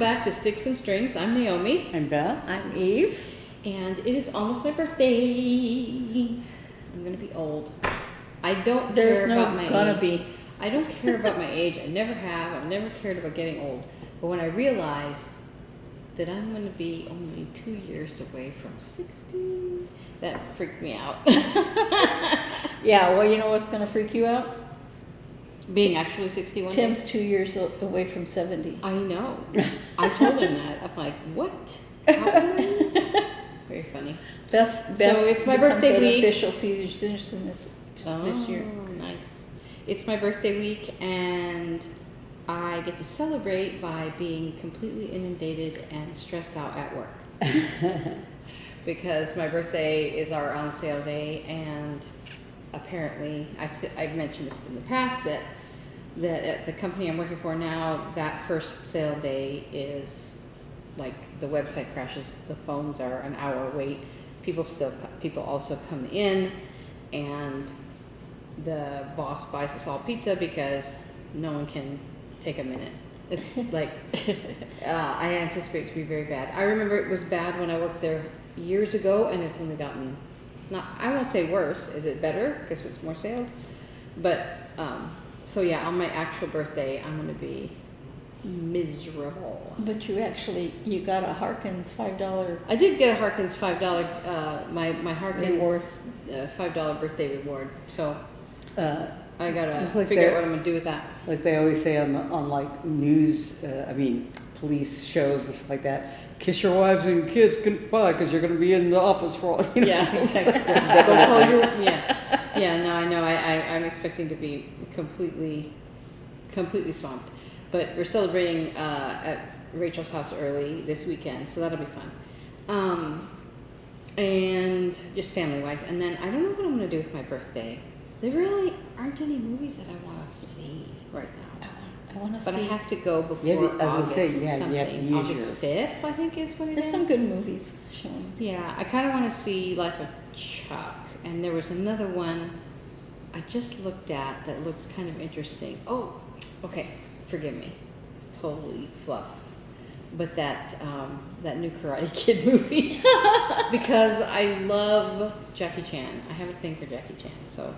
back to Sticks and Strings. I'm Naomi. I'm Beth. I'm Eve. And it is almost my birthday. I'm going to be old. I don't care about my age. There's no gonna be. I don't care about my age. I never have. I've never cared about getting old. But when I realized that I'm going to be only 2 years away from 60, that freaked me out. Yeah, well, you know what's going to freak you out? Being actually 61. Tim's 2 years away from 70. I know. I told him that. I'm like, what? How come I- Very funny. Beth So it's my becomes birthday an week. official senior citizen this year. Nice. It's my birthday week, and I get to celebrate by being completely inundated and stressed out at work. Because my birthday is our on sale day, and apparently, I've mentioned this in the past, that at the company I'm working for now, that first sale day is like the website crashes, the phones are an hour wait, people also come in, and the boss buys us all pizza because no one can take a minute. It's like, I anticipate it to be very bad. I remember it was bad when I worked there years ago, and it's only gotten, I won't say worse. Is it better? Because it's more sales. But, so yeah, on my actual birthday, I'm going to be miserable. But you got a Harkins $5. I did get a Harkins $5, my Harkins Reward. $5 birthday reward. So I got to It's like figure out that- what I'm going to do with that. Like they always say on like news, police shows and stuff like that. Kiss your wives and kids goodbye because you're going to be in the office for all. You know? Yeah, exactly. Go call your, yeah. No, I know. I'm expecting to be completely swamped. But we're celebrating at Rachel's house early this weekend, so that'll be fun. And just family-wise. And then I don't know what I'm going to do with my birthday. There really aren't any movies that I want to see right now. I want to But see. I have to go before You have to- as I August say, yeah, something. you have to use August 5th, I think is what it There's is. some good movies showing. Yeah, I kind of want to see Life of Chuck. And there was another one I just looked at that looks kind of interesting. Oh, okay, forgive me. Totally fluff. But that new Karate Kid movie. Because I love Jackie Chan. I have a thing for Jackie Chan, so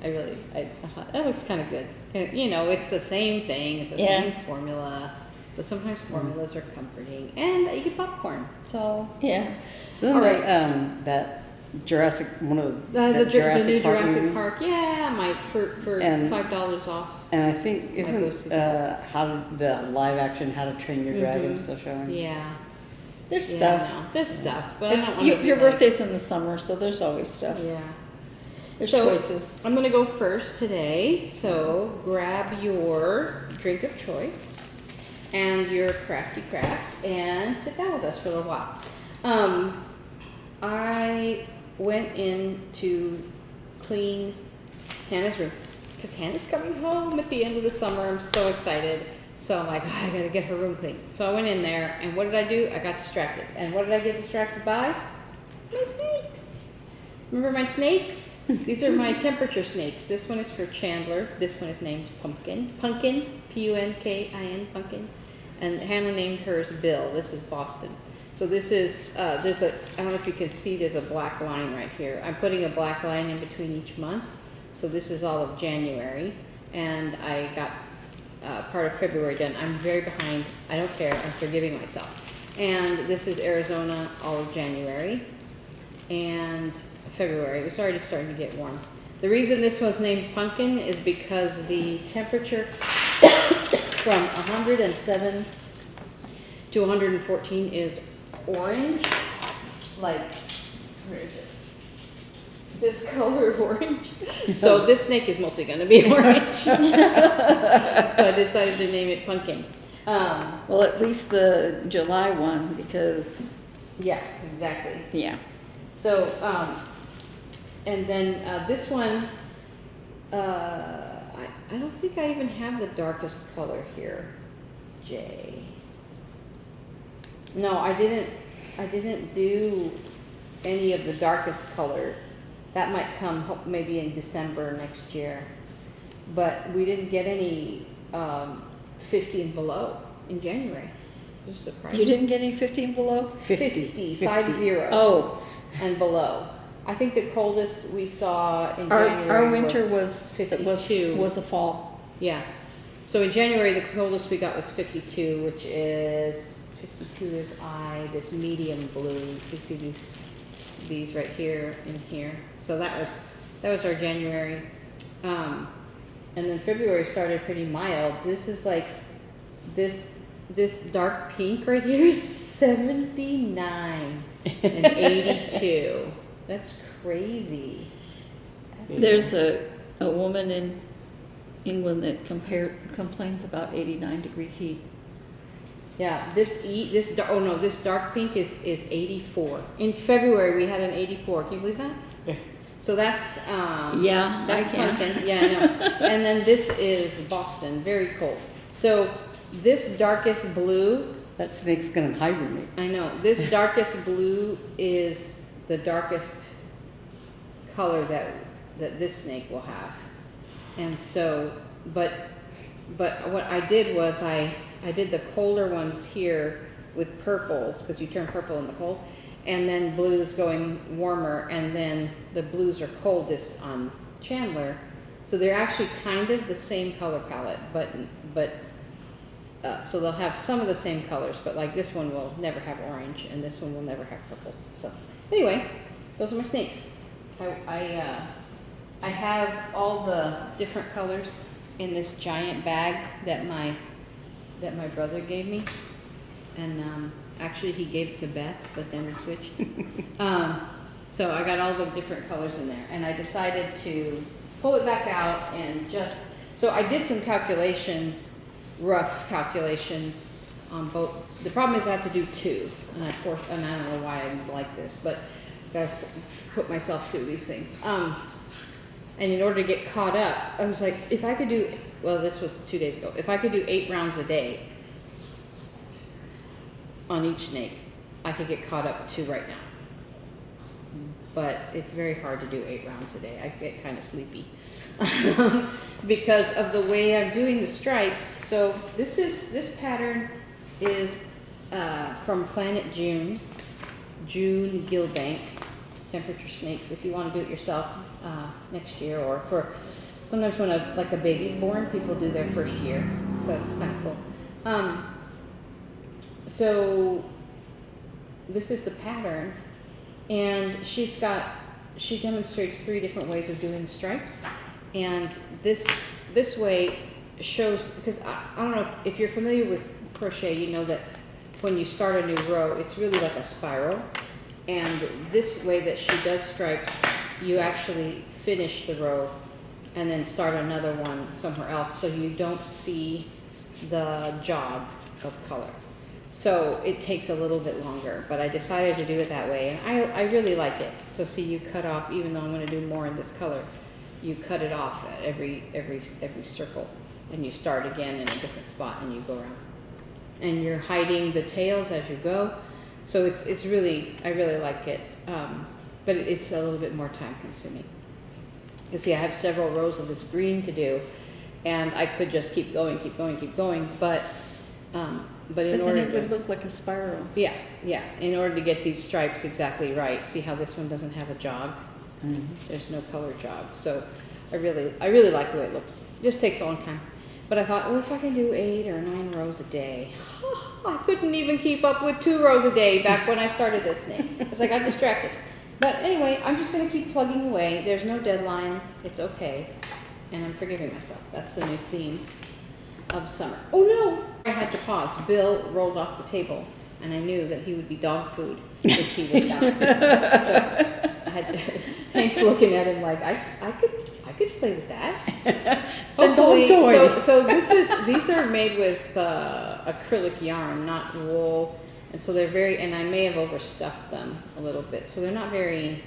I thought that looks kind of good. You know, it's the same thing, it's the same formula, but sometimes formulas are comforting, and you get popcorn. So Yeah. All right. That Jurassic, one of the new Jurassic Park Jurassic movie. Park, yeah, I might for And- $5 off. And I think go see isn't the live action How to Train Your Dragon still showing? Yeah, There's yeah, stuff. no, there's stuff, but I don't It's, want to your birthday's in the summer, so there's always stuff. Yeah. There's So, choices. I'm going to go first today, so grab your drink of choice and your crafty craft and sit down with us for a little while. I went in to clean Hannah's room because Hannah's coming home at the end of the summer. I'm so excited. So I'm like, I got to get her room clean. So I went in there, and what did I do? I got distracted. And what did I get distracted by? My snakes. Remember my snakes? These are my temperature snakes. This one is for Chandler. This one is named Pumpkin. Pumpkin, Punkin, Pumpkin. And Hannah named hers Bill. This is Boston. So this is, I don't know if you can see, there's a black line right here. I'm putting a black line in between each month. So this is all of January. And I got part of February done. I'm very behind. I don't care. I'm forgiving myself. And this is Arizona, all of January. And February. It was already starting to get warm. The reason this was named Pumpkin is because the temperature from 107 to 114 is orange. Like, where is it? This color of orange. So this snake is mostly going to be orange. So I decided to name it Pumpkin. Well, at least the July one, because Yeah, exactly. yeah. So, and then this one, I don't think I even have the darkest color here, J. No, I didn't do any of the darkest color. That might come maybe in December next year. But we didn't get any 50 and below in January. Just surprised. You didn't get any 15 below? 50, 50. Oh, And below. I think the coldest we saw in our January winter was 52. was a fall. Yeah. So in January, the coldest we got was 52, which is, 52 is this medium blue. You can see these right here and here. So that was our January. And then February started pretty mild. This is like, this dark pink right here is 79 and 82. That's crazy. There's a woman in England that complains about 89-degree heat. Yeah, this dark pink is 84. In February we had an 84. Can you believe that? Yeah. So that's Yeah, that's I can. Clinton. Yeah, I know. And then this is Boston, very cold. So this darkest blue, That snake's gonna hibernate. I know. This darkest blue is the darkest color that this snake will have. And so, but what I did was I did the colder ones here with purples, because you turn purple in the cold, and then blues going warmer, and then the blues are coldest on Chandler. So they're actually kind of the same color palette, but so they'll have some of the same colors, but like this one will never have orange, and this one will never have purples. So anyway, those are my snakes. I have all the different colors in this giant bag that my brother gave me, and actually he gave it to Beth, but then we switched. So I got all the different colors in there, and I decided to pull it back out and so I did some calculations, rough calculations on both. The problem is I have to do two, and I don't know why I'm like this, but I gotta put myself through these things. And in order to get caught up, I was like, if I could do, well, this was 2 days ago, if I could do 8 rounds a day on each snake, I could get caught up to right now. But it's very hard to do 8 rounds a day. I get kind of sleepy because of the way I'm doing the stripes. So this pattern is from Planet June Gilbank, temperature snakes, if you want to do it yourself next year, or for sometimes when a baby's born, people do their first year, so that's kind of cool. So this is the pattern, and she demonstrates 3 different ways of doing stripes, and this way shows, because I don't know if you're familiar with crochet, you know that when you start a new row, it's really like a spiral. And this way that she does stripes, you actually finish the row and then start another one somewhere else, so you don't see the jog of color. So it takes a little bit longer, but I decided to do it that way, and I really like it. So see, you cut off, even though I'm going to do more in this color, you cut it off at every circle, and you start again in a different spot, and you go around. And you're hiding the tails as you go. So it's really, I really like it, but it's a little bit more time consuming. You see, I have several rows of this green to do, and I could just keep going, but in order Then it would look like a spiral. yeah, in order to get these stripes exactly right, see how this one doesn't have a jog? Mm-hmm. There's no color jog, so I really like the way it looks. It just takes a long time. But I thought, well, if I can do 8 or 9 rows a day, I couldn't even keep up with 2 rows a day back when I started this snake. It's like I got distracted. But anyway, I'm just going to keep plugging away. There's no deadline. It's okay. And I'm forgiving myself. That's the new theme of summer. Oh no! I had to pause. Bill rolled off the table, and I knew that he would be dog food if he was down. So I had Hank's looking at him like, I could play with that. Hopefully, so these are made with acrylic yarn, not wool, and so they're and I may have overstuffed them a little bit, so they're not very,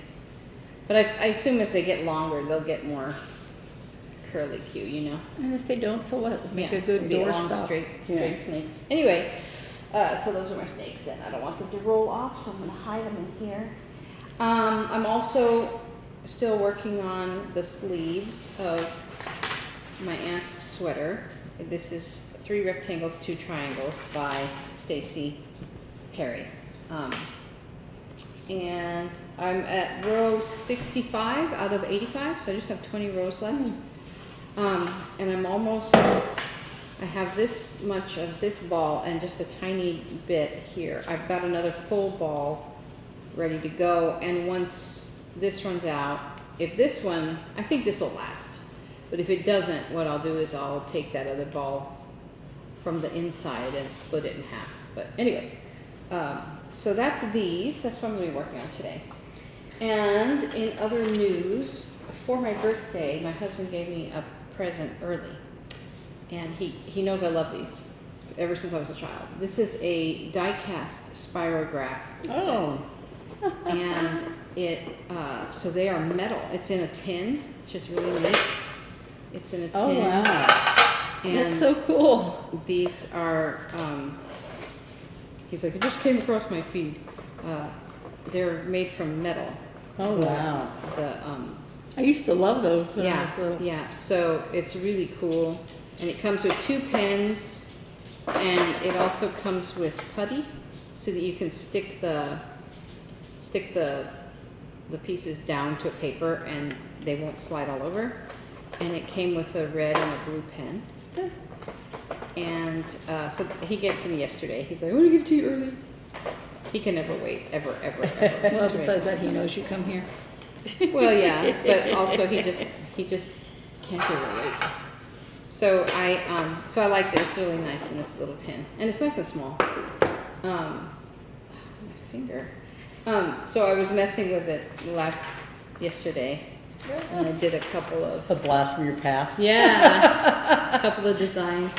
but I assume as they get longer, they'll get more curly Q, you know. And if they don't, so what? Make a It'll good be door long, stop. straight snakes. Anyway, so those are my snakes, and I don't want them to roll off, so I'm going to hide them in here. I'm also still working on the sleeves of my aunt's sweater. This is 3 rectangles, 2 triangles by Stacy Perry. And I'm at row 65 out of 85, so I just have 20 rows left. And I'm almost, I have this much of this ball and just a tiny bit here. I've got another full ball ready to go, and once this runs out, if this one, I think this will last, but if it doesn't, what I'll do is I'll take that other ball from the inside and split it in half. But anyway, so that's these. That's what I'm going to be working on today. And in other news, for my birthday, my husband gave me a present early. And he knows I love these ever since I was a child. This is a die-cast spirograph set. And it, so they are metal. It's in a tin. It's just really neat. It's in a tin. Oh, wow. And That's so cool. these are, he's like, it just came across my feed. They're made from metal. Oh, wow. The, I used to love those when I yeah, was little. yeah. So it's really cool. And it comes with 2 pens, and it also comes with putty, so that you can stick the pieces down to a paper and they won't slide all over. And it came with a red and a blue pen. And so he gave it to me yesterday. He's like, I want to give it to you early. He can never wait, ever, ever, ever. Well, besides that, he knows you come here. Well, yeah, but also he just can't really wait. So I like this. It's really nice in this little tin, and it's nice and small. My finger. So I was messing with it yesterday, and I did a couple of A blast from your past. a couple of designs.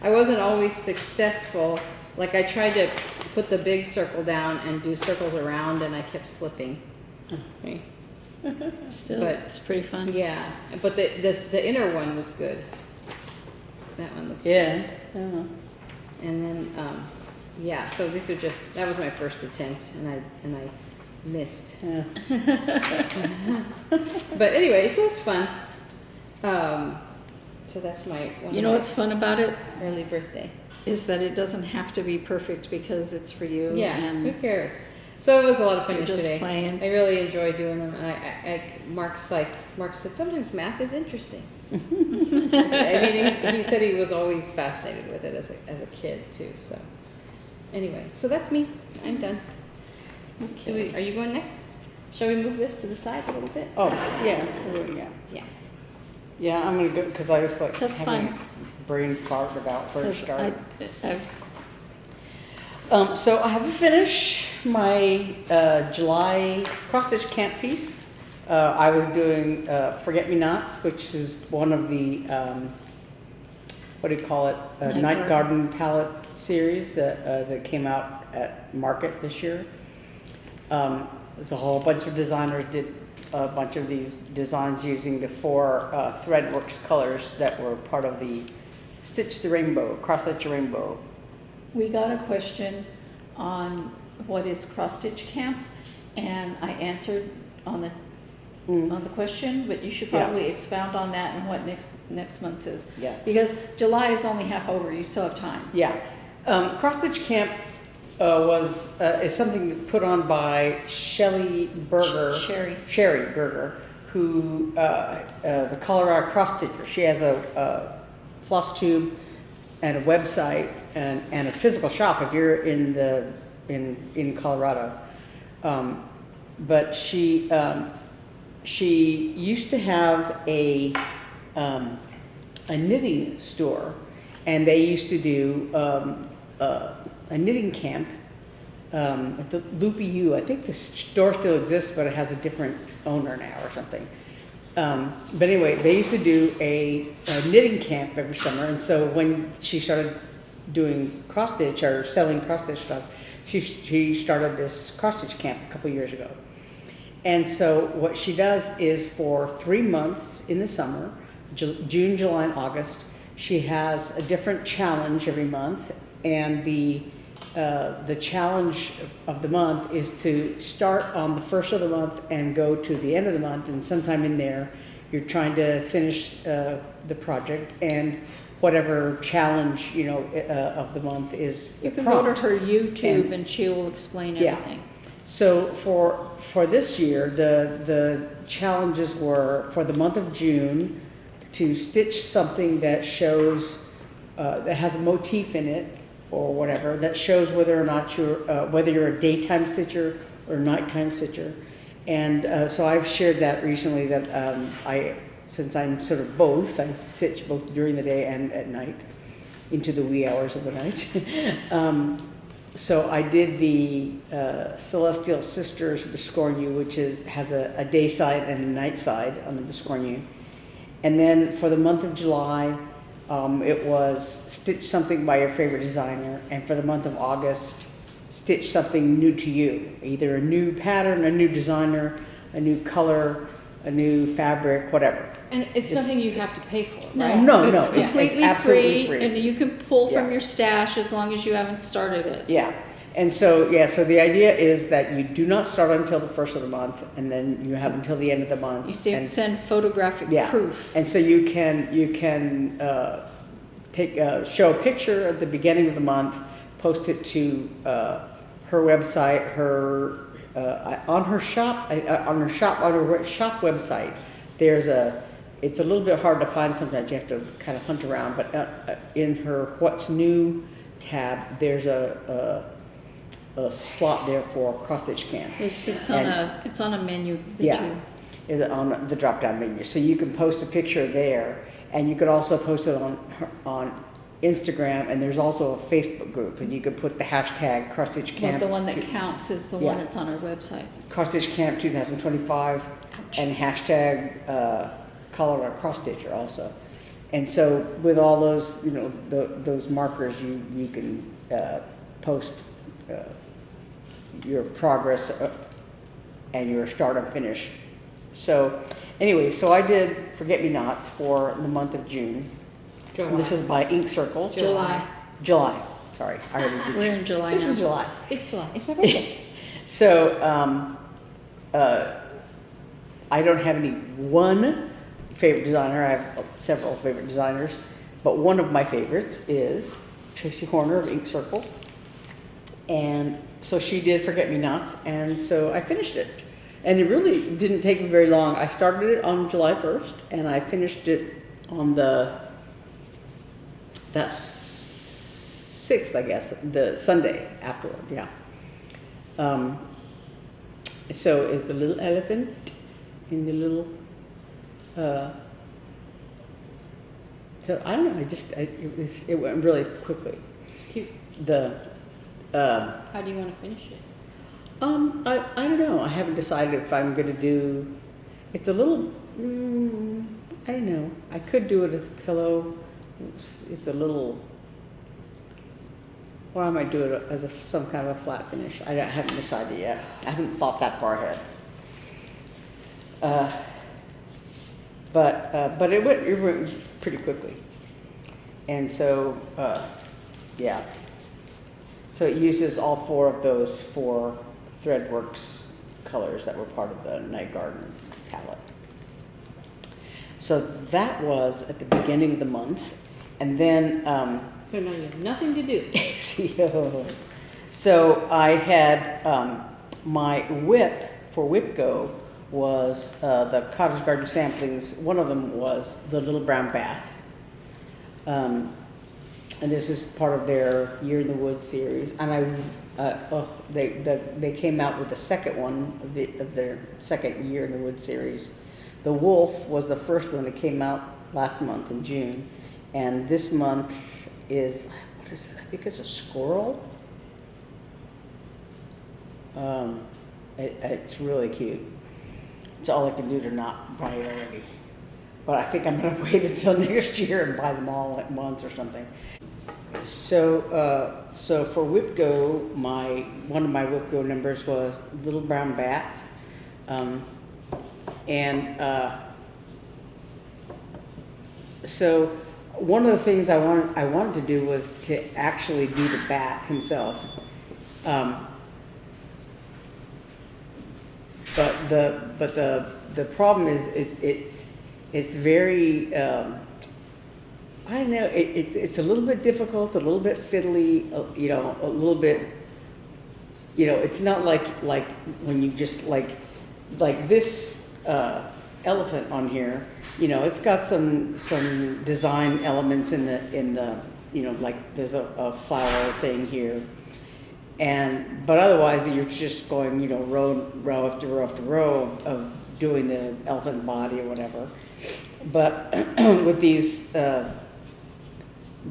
I wasn't always successful. Like I tried to put the big circle down and do circles around, and I kept slipping. Okay. Still, But- it's pretty fun. Yeah, but the inner one was good. That one looks Yeah. good. And then yeah, so these are just, that was my first attempt, and I missed. Yeah. But anyway, so it's fun. So that's my one. You know what's fun about it early birthday. is that it doesn't have to be perfect because it's for you. Yeah, and who cares? So it was a lot of fun You're just yesterday. playing. I really enjoyed doing them, and Mark said sometimes math is interesting. I mean, he said he was always fascinated with it as a kid too. So anyway, so that's me. I'm done. Okay. Are you going next? Shall we move this to the side a little bit? Oh, yeah. Yeah. Yeah, I'm gonna go, because I was like That's having fine. a brain fart about where to 'Cause start. I So I have to finish my July cross-stitch camp piece. I was doing Forget-Me-Nots, which is one of the, what do you call it? Night Garden palette series that came out at Market this year. There's a whole bunch of designers did a bunch of these designs using the 4 Threadworks colors that were part of the Stitch the Rainbow, Cross-Stitch Rainbow. We got a question on what is cross-stitch camp, and I answered on the question, but you should probably expound on that and what next month is. Yeah. Because July is only half over, you still have time. Yeah. Cross-stitch camp is something put on by Sherry Berger, who the Colorado cross stitcher. She has a Flosstube and a website and a physical shop if you're in Colorado. But she used to have a knitting store, and they used to do a knitting camp at the Loopy U. I think the store still exists, but it has a different owner now or something. But anyway, they used to do a knitting camp every summer, and so when she started doing cross stitch or selling cross stitch stuff, she started this cross stitch camp a couple years ago. And so what she does is for 3 months in the summer, June, July, and August, she has a different challenge every month, and the challenge of the month is to start on the first of the month and go to the end of the month, and sometime in there you're trying to finish the project, and whatever challenge, you know, of the month is You the can prompt. go to her YouTube And- and she will explain Yeah. everything. So for this year, the challenges were for the month of June to stitch something that shows that has a motif in it or whatever that shows whether or not whether you're a daytime stitcher or a nighttime stitcher. And so I've shared that recently that since I'm sort of both, I stitch both during the day and at night into the wee hours of the night. So I did the Celestial Sisters Biscornu, which has a day side and a night side on the Biscornu. And then for the month of July, it was stitch something by your favorite designer. And for the month of August, stitch something new to you. Either a new pattern, a new designer, a new color, a new fabric, whatever. And it's nothing you have to pay for, No, right? No, It's- no, yeah. it's Completely absolutely free, free. and you can pull from Yeah. your stash as long as you haven't started it. Yeah. And so, yeah, so the idea is that you do not start until the first of the month, and then you have until the end of the month. You see, and, send photographic yeah. proof. And so you can show a picture at the beginning of the month, post it to her website, on her shop website. It's a little bit hard to find sometimes. You have to kind of hunt around, but in her What's New tab, there's a slot there for cross stitch camp. It's on a menu that Yeah, you, on the drop down menu. So you can post a picture there, and you could also post it on Instagram, and there's also a Facebook group, and you could put the hashtag cross stitch well, camp. the one that counts is the one Yeah. that's on our website. Cross stitch camp 2025, Ouch. and hashtag Colorado cross stitcher also. And so with all those, you know, those markers, you can post your progress and your start and finish. So anyway, so I did Forget-Me-Nots for the month of June. July. This is by Ink Circles. July. July. Sorry, I already did. We're in July This now. is July. It's July. It's my birthday. So I don't have any one favorite designer. I have several favorite designers, but one of my favorites is Tracy Horner of Ink Circles. And so she did Forget-Me-Nots, and so I finished it. And it really didn't take me very long. I started it on July 1st, and I finished it on that's 6th, I guess, the Sunday afterward, yeah. So is the little elephant in the little, so I don't know, it went really quickly. It's cute. I How do you want to finish it? don't know, I haven't decided if I'm gonna do, it's a little, I don't know, I could do it as a pillow. It's a little, or I might do it as some kind of a flat finish. I haven't decided yet. I haven't thought that far ahead. But it went pretty quickly. And so, yeah. So it uses all 4 of those 4 Threadworks colors that were part of the Night Garden palette. So that was at the beginning of the month. And then, So now you have nothing to do. so I had my WIP for WIP-GO was the Cottage Garden samplings. One of them was the Little Brown Bat. And this is part of their Year in the Woods series. And they came out with the second one of their second Year in the Woods series. The Wolf was the first one that came out last month in June. And this month is, what is it? I think it's a squirrel. It's really cute. It's all I can do to not buy it already. But I think I'm gonna wait until next year and buy them all at once or something. So, so for WIP-GO, one of my WIP-GO numbers was Little Brown Bat. So one of the things I wanted to do was to actually do the bat himself. But the problem is it's very, I don't know, it's a little bit difficult, a little bit fiddly, you know, a little bit, you know, it's not like when you just like this elephant on here, you know, it's got some design elements in the you know, like there's a flower thing here, but otherwise you're just going, you know, row after row after row of doing the elephant body or whatever. But with these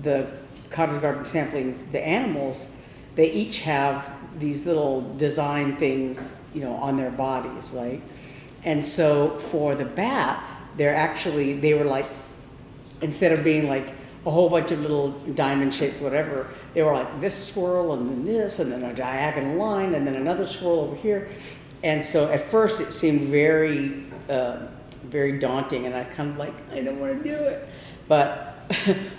the cottage garden sampling, the animals, they each have these little design things, you know, on their bodies, right? And so for the bat, they were like, instead of being like a whole bunch of little diamond shapes, whatever, they were like this swirl and then this and then a diagonal line and then another swirl over here. And so at first it seemed very, very daunting, and I kind of like, I don't want to do it. But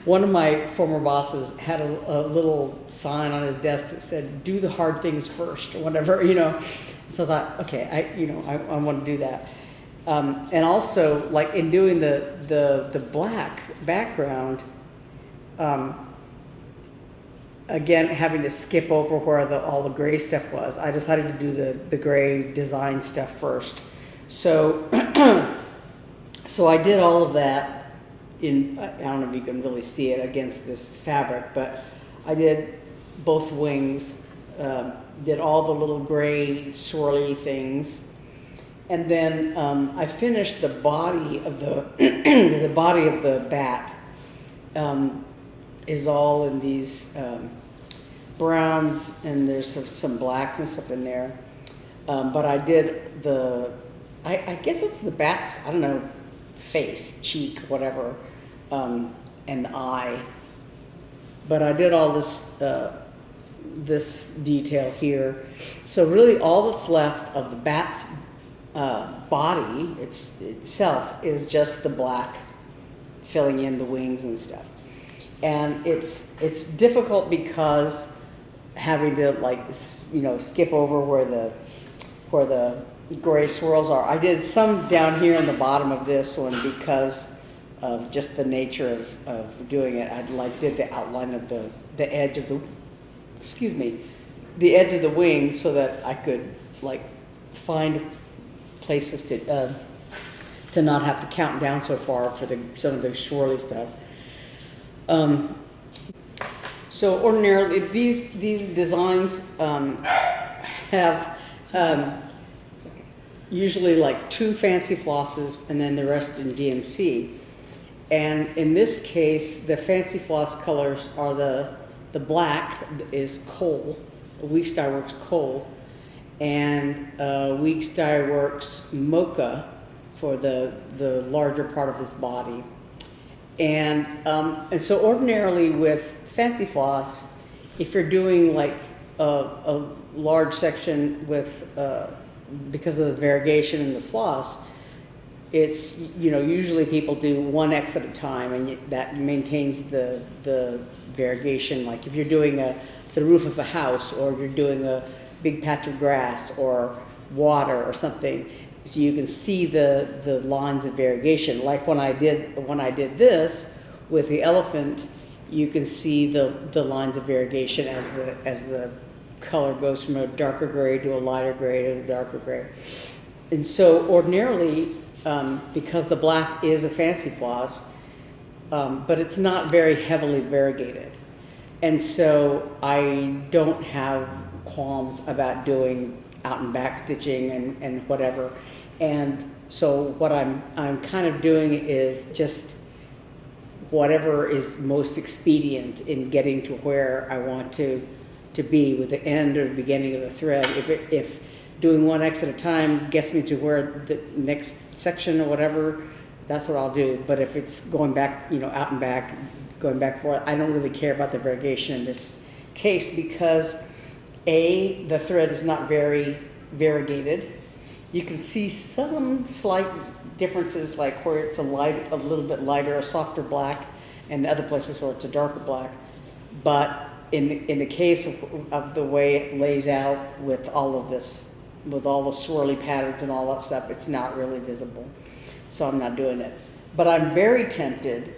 one of my former bosses had a little sign on his desk that said, "Do the hard things first," or whatever, you know. So I thought, okay, I want to do that. And also, like in doing the black background, again, having to skip over where all the gray stuff was, I decided to do the gray design stuff first. So, so I did all of that I don't know if you can really see it against this fabric, but I did both wings, did all the little gray swirly things, and then I finished the body of the the body of the bat is all in these browns, and there's some blacks and stuff in there. But I did I guess it's the bat's, I don't know, face, cheek, whatever, and the eye. But I did all this this detail here. So really all that's left of the bat's body itself is just the black, filling in the wings and stuff. And it's difficult because having to, like, you know, skip over where the gray swirls are. I did some down here in the bottom of this one because of just the nature of doing it. I did the outline of the edge of the edge of the wing so that I could like find places to not have to count down so far for some of the swirly stuff. So ordinarily these designs have usually like 2 fancy flosses and then the rest in DMC. And in this case, the fancy floss colors are the black is coal, Weeks Dye Works coal, and Weeks Dye Works mocha for the larger part of his body. And so ordinarily with fancy floss, if you're doing like a large section with because of the variegation in the floss, it's, you know, usually people do 1X at a time, and that maintains the variegation. Like if you're doing the roof of a house, or you're doing a big patch of grass or water or something, so you can see the lines of variegation. Like when I did this with the elephant, you can see the lines of variegation as the color goes from a darker gray to a lighter gray to a darker gray. And so ordinarily, because the black is a fancy floss, but it's not very heavily variegated. And so I don't have qualms about doing out and back stitching and whatever. And so what I'm kind of doing is just whatever is most expedient in getting to where I want to be with the end or the beginning of the thread. If doing 1X at a time gets me to where the next section or whatever, that's what I'll do. But if it's going back, you know, out and back, going back and forth, I don't really care about the variegation in this case because the thread is not very variegated. You can see some slight differences, like where it's a little bit lighter, a softer black, and other places where it's a darker black. But in the case of the way it lays out with all of this, with all the swirly patterns and all that stuff, it's not really visible. So I'm not doing it. but I'm very tempted.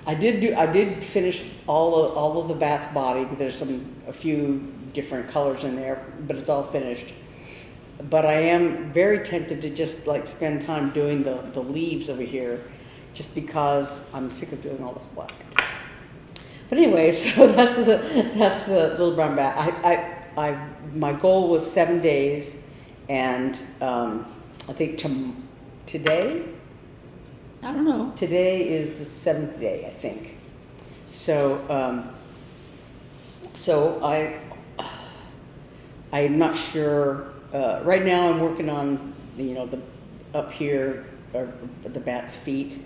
I did finish all of the bat's body. There's a few different colors in there, but it's all finished. But I am very tempted to just like spend time doing the leaves over here, just because I'm sick of doing all this black. But anyway, so that's the little brown bat. My goal was 7 days, and I think today. I don't know. Today is the 7th day, I think. So, I'm not sure. Right now, I'm working on the up here or the bat's feet,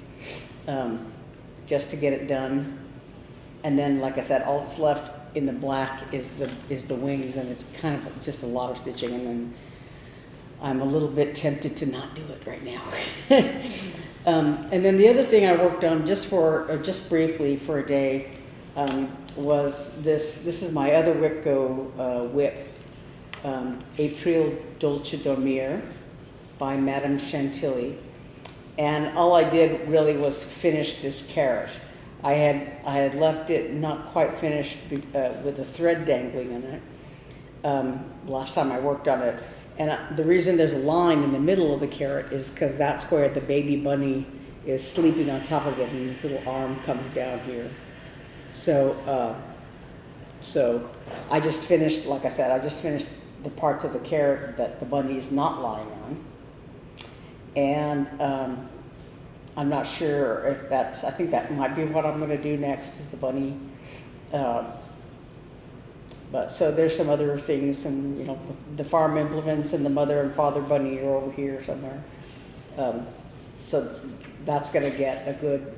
just to get it done. And then, like I said, all that's left in the black is the wings, and it's kind of just a lot of stitching. And then I'm a little bit tempted to not do it right now. And then the other thing I worked on just briefly for a day was this. This is my other WIP-GO WIP, April Dolce Dormir by Madame Chantilly. And all I did really was finish this carrot. I had left it not quite finished with the thread dangling in it last time I worked on it. And the reason there's a line in the middle of the carrot is because that's where the baby bunny is sleeping on top of it, and his little arm comes down here. So, so I just finished, like I said, I just finished the parts of the carrot that the bunny is not lying on. And I'm not sure if I think that might be what I'm going to do next, is the bunny. But so there's some other things, and the farm implements and the mother and father bunny are over here somewhere. So that's going to get a good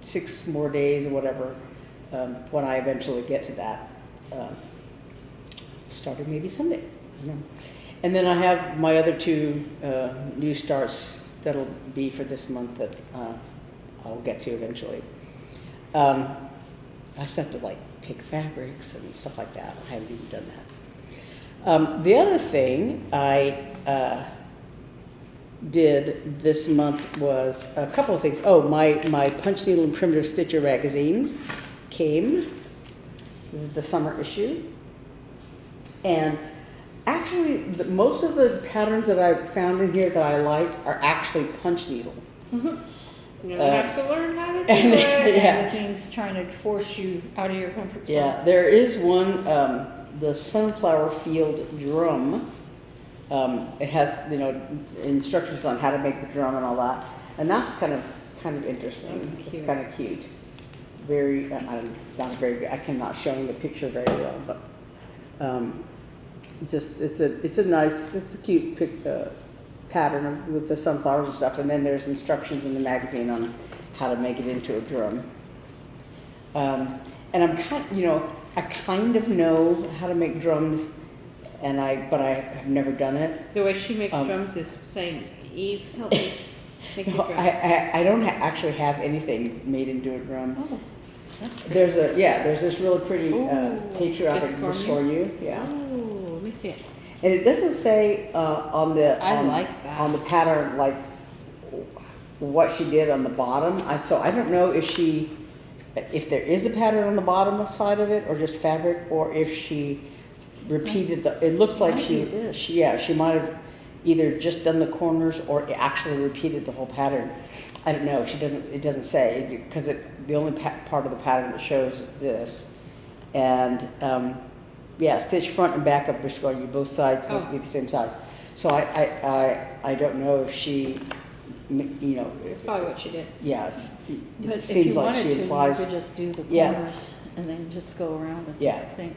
6 more days or whatever when I eventually get to that. Starting maybe Sunday. And then I have my other 2 new starts that'll be for this month that I'll get to eventually. I just have to take fabrics and stuff like that. I haven't even done that. The other thing I did this month was a couple of things. Oh, my Punch Needle and Primitive Stitcher magazine came. This is the summer issue. And actually, most of the patterns that I found in here that I like are actually punch needle. You have to learn how to do it. Magazine's trying to force you out of your comfort zone. Yeah, there is one, the Sunflower Field drum. It has, instructions on how to make the drum and all that, and that's kind of interesting. That's cute. It's kind of cute. Very, not very good. I cannot show you the picture very well, but just it's a cute pattern with the sunflowers and stuff, and then there's instructions in the magazine on how to make it into a drum. And I'm I kind of know how to make drums, but I have never done it. The way she makes drums is saying, Eve, help me make No, the drum. I don't actually have anything made into a drum. Oh, that's good. There's this really pretty patriotic Just for for you. Yeah. Oh, let me see it. And it doesn't say on the pattern what she did on the bottom. So I don't know if there is a pattern on the bottom side of it, or just fabric, or if she repeated it looks like she might have either just done the corners or actually repeated the whole pattern. I don't know. It doesn't say, because the only part of the pattern that shows is this. And stitch front and back of Biscotti. Both sides must be the same size. So I don't know if she, That's probably what she did. Yes. But It seems like she applies. you could just do the corners and then just go around with Yeah. the thing.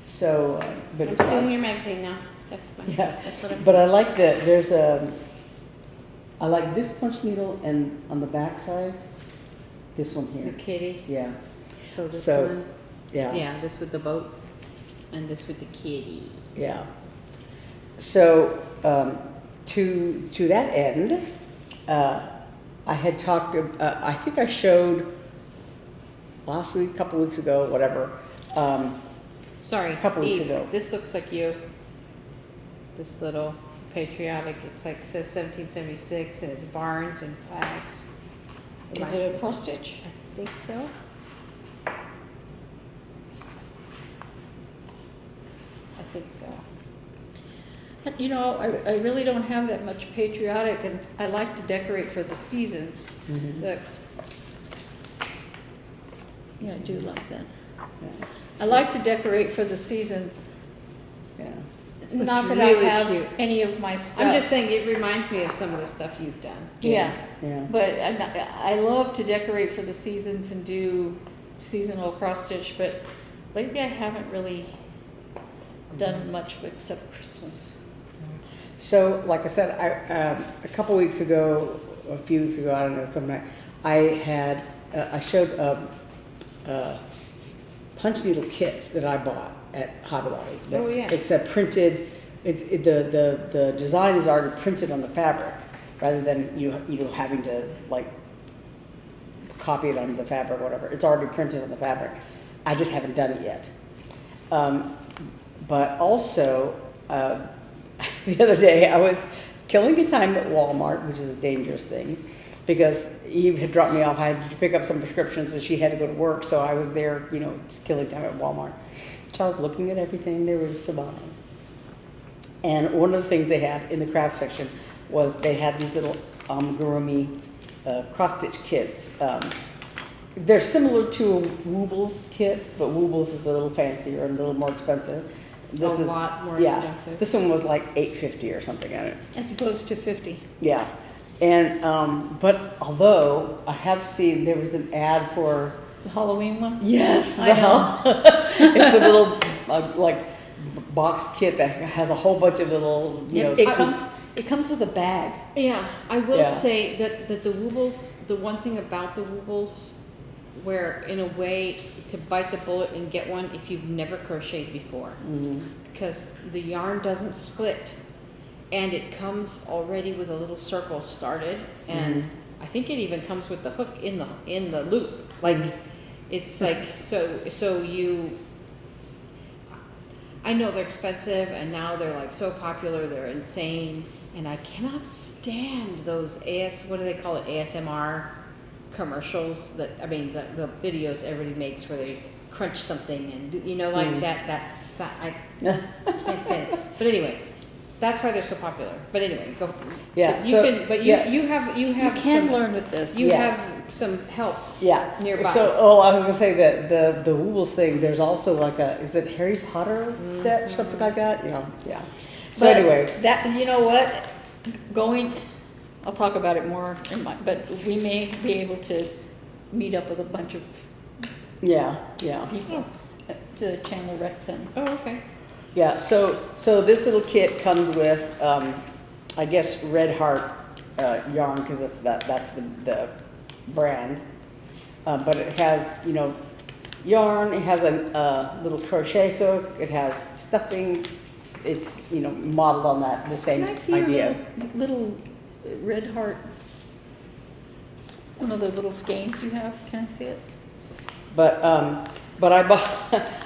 So, but I'm it stealing does. your magazine now. That's fine. Yeah. That's what I'm But I like I like this punch needle, and on the back side, this one The here. kitty. Yeah. So this So, one. Yeah. Yeah, this with the boats. And this with the kitty. Yeah. So, to that end, I had talked, I think I showed last week, a couple weeks ago, whatever. Sorry, A couple weeks Eve, ago. this looks like you. This little patriotic, it says 1776, and it's barns and flags. Is it a cross stitch? I think so. I think so. You know, I really don't have that much patriotic, and I like to decorate for the seasons. Mhm. Look. Yeah, I do like that. Yeah. I like to decorate for the seasons. Yeah. Not that really I have cute. any of my stuff. I'm just saying, it reminds me of some of the stuff you've done. Yeah, Yeah. but I love to decorate for the seasons and do seasonal cross stitch, but lately I haven't really done much except Christmas. So, like I said, a couple weeks ago, a few weeks ago, I don't know, sometime, I showed a punch needle kit that I bought at Hobby Lobby. Oh, yeah. It's a printed, the design is already printed on the fabric, rather than you having to like copy it onto the fabric or whatever. It's already printed on the fabric. I just haven't done it yet. But also, the other day I was killing the time at Walmart, which is a dangerous thing, because Eve had dropped me off. I had to pick up some prescriptions and she had to go to work, so I was there, just killing time at Walmart. So I was looking at everything there was to buy. And one of the things they had in the craft section was they had these little amigurumi cross-stitch kits. They're similar to a Woobles kit, but Woobles is a little fancier and a little more expensive. This A is lot more yeah. expensive. This one was like $8.50 or something on it. As opposed to 50. Yeah, and but although I have seen there was an ad for The Halloween one? yes, I know. it's a little like box kit that has a whole bunch of little It comes with a bag. Yeah, I will Yeah. say that the Woobles, the one thing about the Woobles, where in a way to bite the bullet and get one if you've never crocheted before, because the yarn doesn't split, and it comes already with a little circle started, and I think it even comes with the hook in the loop. Like it's like so you. I know they're expensive, and now they're like so popular, they're insane, and I cannot stand those what do they call it, ASMR commercials that, I mean, the videos everybody makes where they crunch something and like I can't stand it. But anyway, that's why they're so popular. But anyway, go. Yeah, But so- you have You can some, learn with this. You Yeah. have some help. Yeah. Nearby. So, I was gonna say that the Woobles thing. There's also like is it Harry Potter set, something like that? Yeah. So But anyway, that, you know what, I'll talk about it more but we may be able to meet up with a bunch of yeah. people to Chandler Rec Center. Oh, okay. Yeah, so this little kit comes with, I guess, Red Heart yarn, because that's the brand. But it has, yarn. It has a little crochet hook. It has stuffing. It's modeled on the same Can I see idea. your little red heart, one of the little skeins you have? Can I see it? But I bought.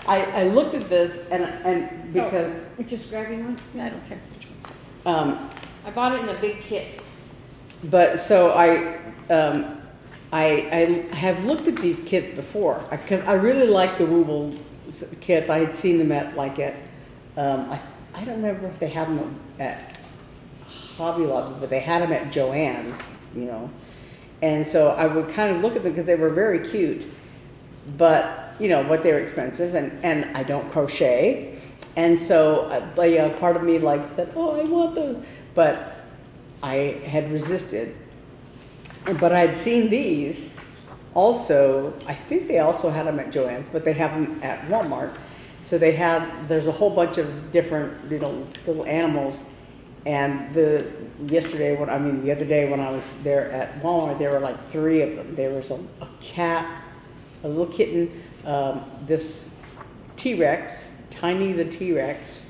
I looked at this and because You're just grabbing one. Yeah, I don't care which one. I bought it in a big kit. But so I have looked at these kits before because I really like the Wooble kits. I had seen them at I don't remember if they have them at Hobby Lobby, but they had them at Joann's, And so I would kind of look at them because they were very cute, but but they were expensive, and I don't crochet, and so part of me said, oh, I want those, but I had resisted. But I had seen these also. I think they also had them at Joann's, but they have them at Walmart. So there's a whole bunch of different little animals. And the other day when I was there at Walmart, there were like 3 of them. There was a cat, a little kitten, this T-Rex, Tiny the T-Rex,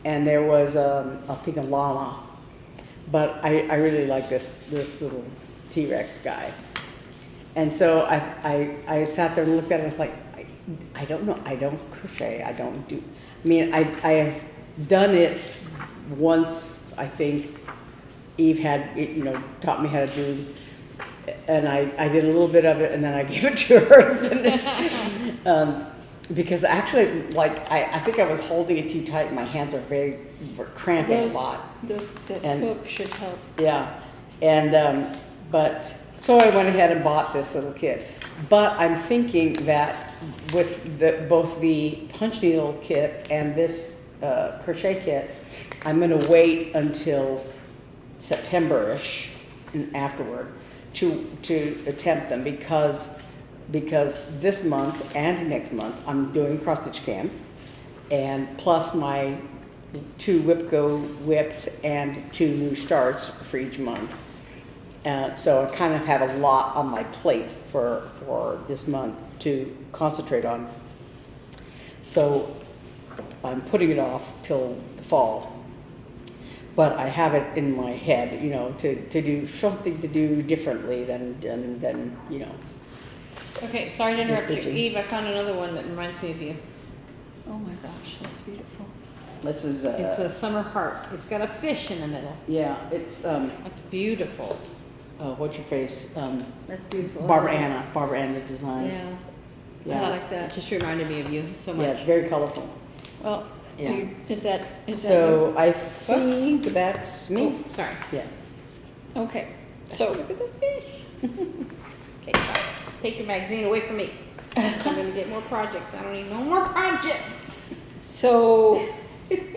and there was I think a llama. But I really like this little T-Rex guy. And so I sat there and looked at it and was like, I don't know, I don't crochet, I have done it once. I think Eve had taught me how to do and I did a little bit of it and then I gave it to her to finish. Because actually, like, I think I was holding it too tight. My hands were cramping a lot. That And- hook should help. Yeah, and, but, so I went ahead and bought this little kit. But I'm thinking that with both the punch needle kit and this crochet kit, I'm gonna wait until September-ish and afterward to attempt them because this month and next month I'm doing cross stitch camp, and plus my 2 WIP-GO whips and 2 new starts for each month. So I kind of have a lot on my plate for this month to concentrate on. So I'm putting it off till the fall. But I have it in my head, you know, to do something to do differently than you know. Okay, sorry to interrupt you. stitching. Eve, I found another one that reminds me of you. Oh my gosh, that's beautiful. This is It's a summer heart. It's got a fish in the middle. yeah, it's That's beautiful. what's your face? That's beautiful. Barbara Anna Designs. Yeah. Yeah. I like That that. just reminded me of you so Yeah, much. it's very colorful. Well, Yeah. is that So I think that's me. Oh, sorry. Yeah. okay? So Look at the fish. Okay, sorry. Take your magazine away from me. I'm gonna get more projects. I don't need no more projects. So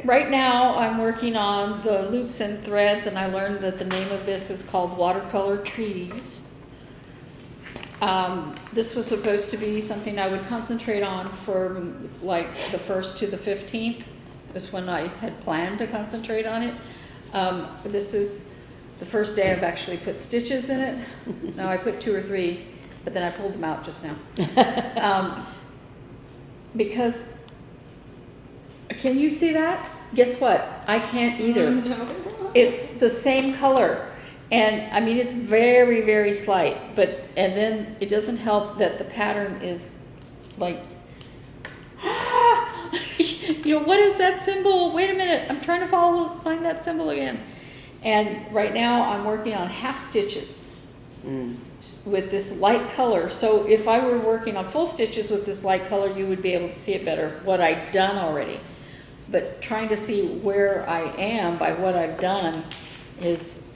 right now I'm working on the loops and threads, and I learned that the name of this is called Watercolor Trees. This was supposed to be something I would concentrate on for like the 1st to the 15th is when I had planned to concentrate on it. This is the first day I've actually put stitches in it. Now I put 2 or 3, but then I pulled them out just now. Because, can you see that? Guess what? I can't either. No. It's the same color. And I mean, it's very, very slight, but, and then it doesn't help that the pattern is like, you know, what is that symbol? Wait a minute, I'm trying to find that symbol again. And right now I'm working on half stitches with this light color. So if I were working on full stitches with this light color, you would be able to see it better, what I've done already. But trying to see where I am by what I've done is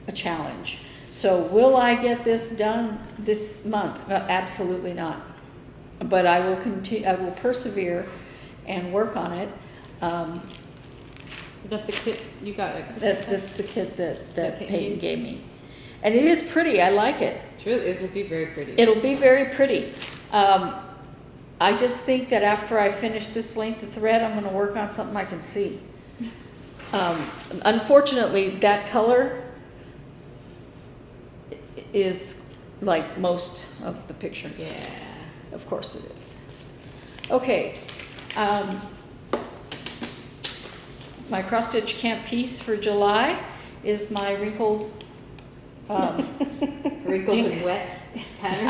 a challenge. So will I get this done this month? Absolutely not. But I will continue, I will persevere and work on it. Is that the kit you got? That's the kit that Okay. Peyton gave me. And it is pretty, I like it. True, it would be very pretty. It'll be very pretty. I just think that after I finish this length of thread, I'm gonna work on something I can see. Unfortunately, that color is like most of the picture. Yeah. Of course it is. Okay. My cross stitch camp piece for July is my wrinkled, Wrinkled ink. and wet pattern.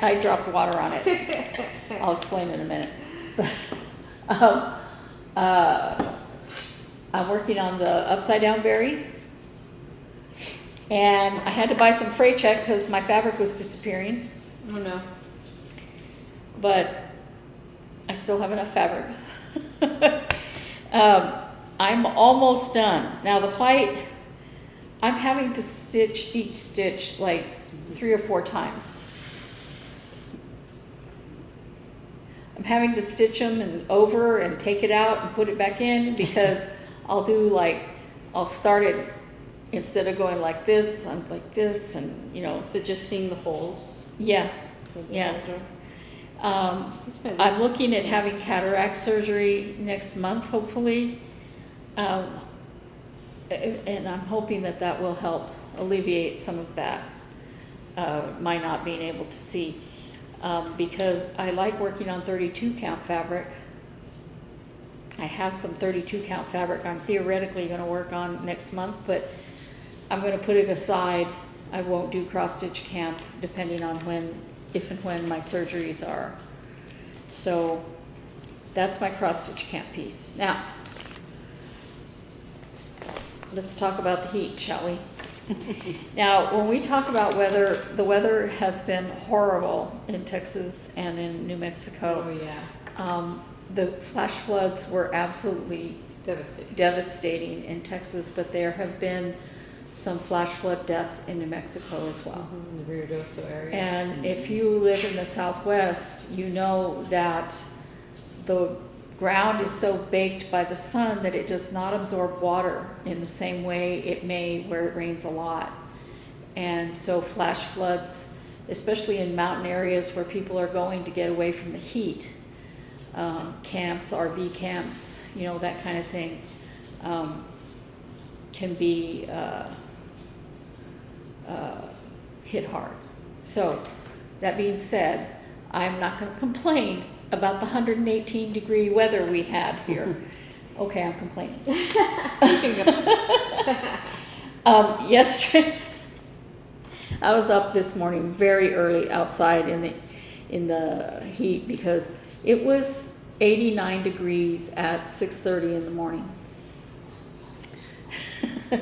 I dropped water on it. I'll explain in a minute. I'm working on the upside down berry. And I had to buy some fray check because my fabric was disappearing. Oh no. But I still have enough fabric. I'm almost done. Now the white, I'm having to stitch each stitch like 3 or 4 times. I'm having to stitch them and over and take it out and put it back in because I'll do like, I'll start it instead of going like this, I'm like this, and you know. So just seeing the holes. Yeah, where the yeah. holes are. I'm looking at having cataract surgery next month, hopefully. And I'm hoping that that will help alleviate some of that, my not being able to see. Because I like working on 32 count fabric. I have some 32 count fabric I'm theoretically going to work on next month, but I'm going to put it aside. I won't do cross stitch camp depending on when, if and when my surgeries are. So that's my cross stitch camp piece. Now, let's talk about the heat, shall we? Now, when we talk about weather, the weather has been horrible in Texas and in New Mexico. Oh, yeah. The flash floods were absolutely Devastating. devastating in Texas, but there have been some flash flood deaths in New Mexico as well. In the Rio Doso area. And if you live in the Southwest, you know that the ground is so baked by the sun that it does not absorb water in the same way it may where it rains a lot. And so flash floods, especially in mountain areas where people are going to get away from the heat, camps, RV camps, you know, that kind of thing, can be hit hard. So that being said, I'm not going to complain about the 118-degree weather we had here. Okay, I'm complaining. Yesterday, I was up this morning very early outside in the heat because it was 89 degrees at 6:30 in the morning.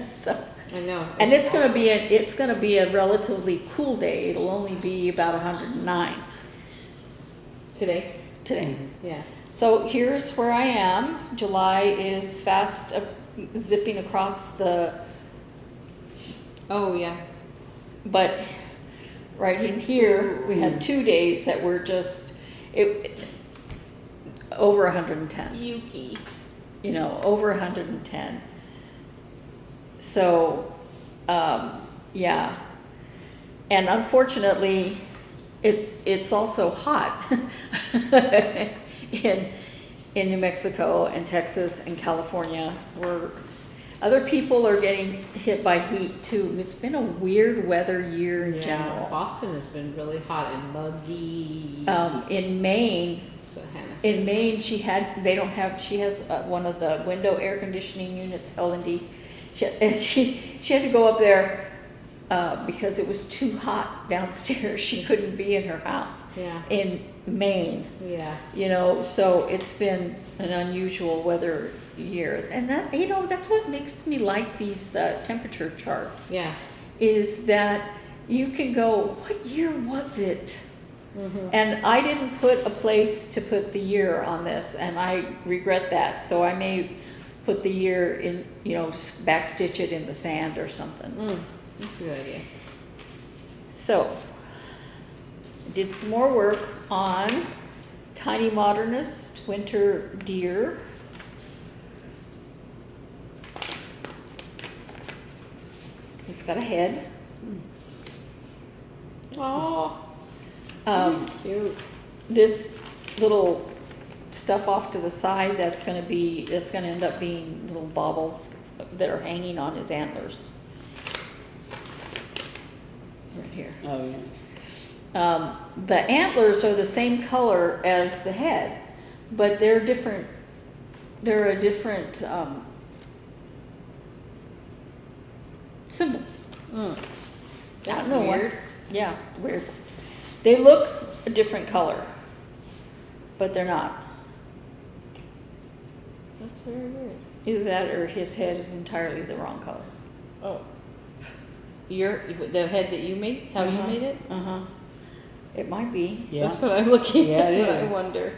So, I know. and it's going to be a relatively cool day. It'll only be about 109 Today? today. Yeah. So here's where I am. July is fast zipping across the, Oh, yeah. but right in here, we had 2 days that were just, over 110, Yuki. you know, over 110. So, yeah. And unfortunately, it's also hot in New Mexico and Texas and California, where other people are getting hit by heat too. It's been a weird weather year in general. Boston has been really hot and muggy. In Maine, That's what Hannah says. in Maine, she has one of the window air conditioning units, L&D. She had to go up there because it was too hot downstairs. She couldn't be in her house. Yeah. In Maine, Yeah. you know, so it's been an unusual weather year, and that, you know, that's what makes me like these temperature charts. Yeah. Is that you can go, what year was it? Mm-hmm. And I didn't put a place to put the year on this, and I regret that. So I may put the year in, you know, backstitch it in the sand or something. That's a good idea. So, I did some more work on Tiny Modernist Winter Deer. He's got a head. Oh, cute. This little stuff off to the side, that's going to end up being little baubles that are hanging on his antlers. Right here. Oh, yeah. The antlers are the same color as the head, but they're different. They're a different symbol. That's I don't know why. weird. Yeah, weird. They look a different color, but they're not. That's very weird. Either that or his head is entirely the wrong color. Oh. The head that you made? How you made it? Uh-huh. It might be. Yeah. That's what I'm looking Yeah, at. That's it what I is. wonder.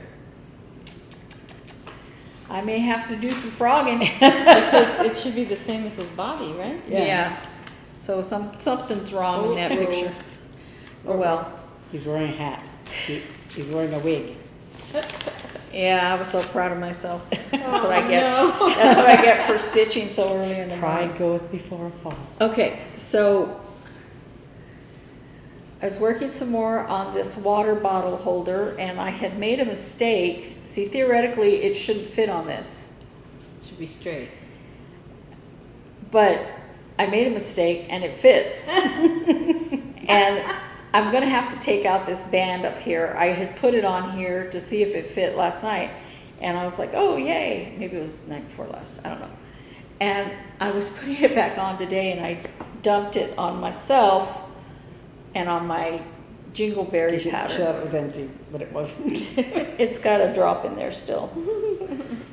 I may have to do some frogging. Because it should be the same as his body, right? Yeah. So something's wrong in that Uh-oh. picture. Oh well. He's wearing a hat. He's wearing a wig. Yeah, I was so proud of myself. That's Oh, what I get. no. That's what I get for stitching so early in the morning. Pride goeth before a fall. Okay, so I was working some more on this water bottle holder, and I had made a mistake. See, theoretically, it shouldn't fit on this, It should be straight. but I made a mistake, and it fits. And I'm going to have to take out this band up here. I had put it on here to see if it fit last night, and I was like, oh, yay. Maybe it was the night before last. I don't know. And I was putting it back on today, and I dumped it on myself and on my jingleberry You pattern. thought it was empty, but it wasn't. It's got a drop in there still.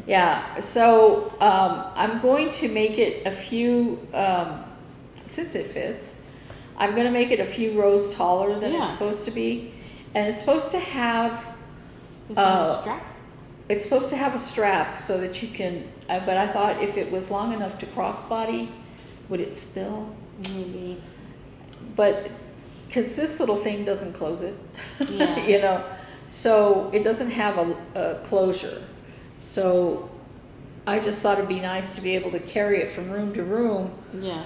Yeah, so I'm going to make it a few since it fits. I'm gonna make it a few rows taller than Yeah. it's supposed to be. And it's supposed to have, Is that a strap? it's supposed to have a strap so that you can, but I thought if it was long enough to crossbody, would it spill? Maybe. But, because this little thing doesn't close it, Yeah. you know, so it doesn't have a closure. So I just thought it'd be nice to be able to carry it from room to room Yeah.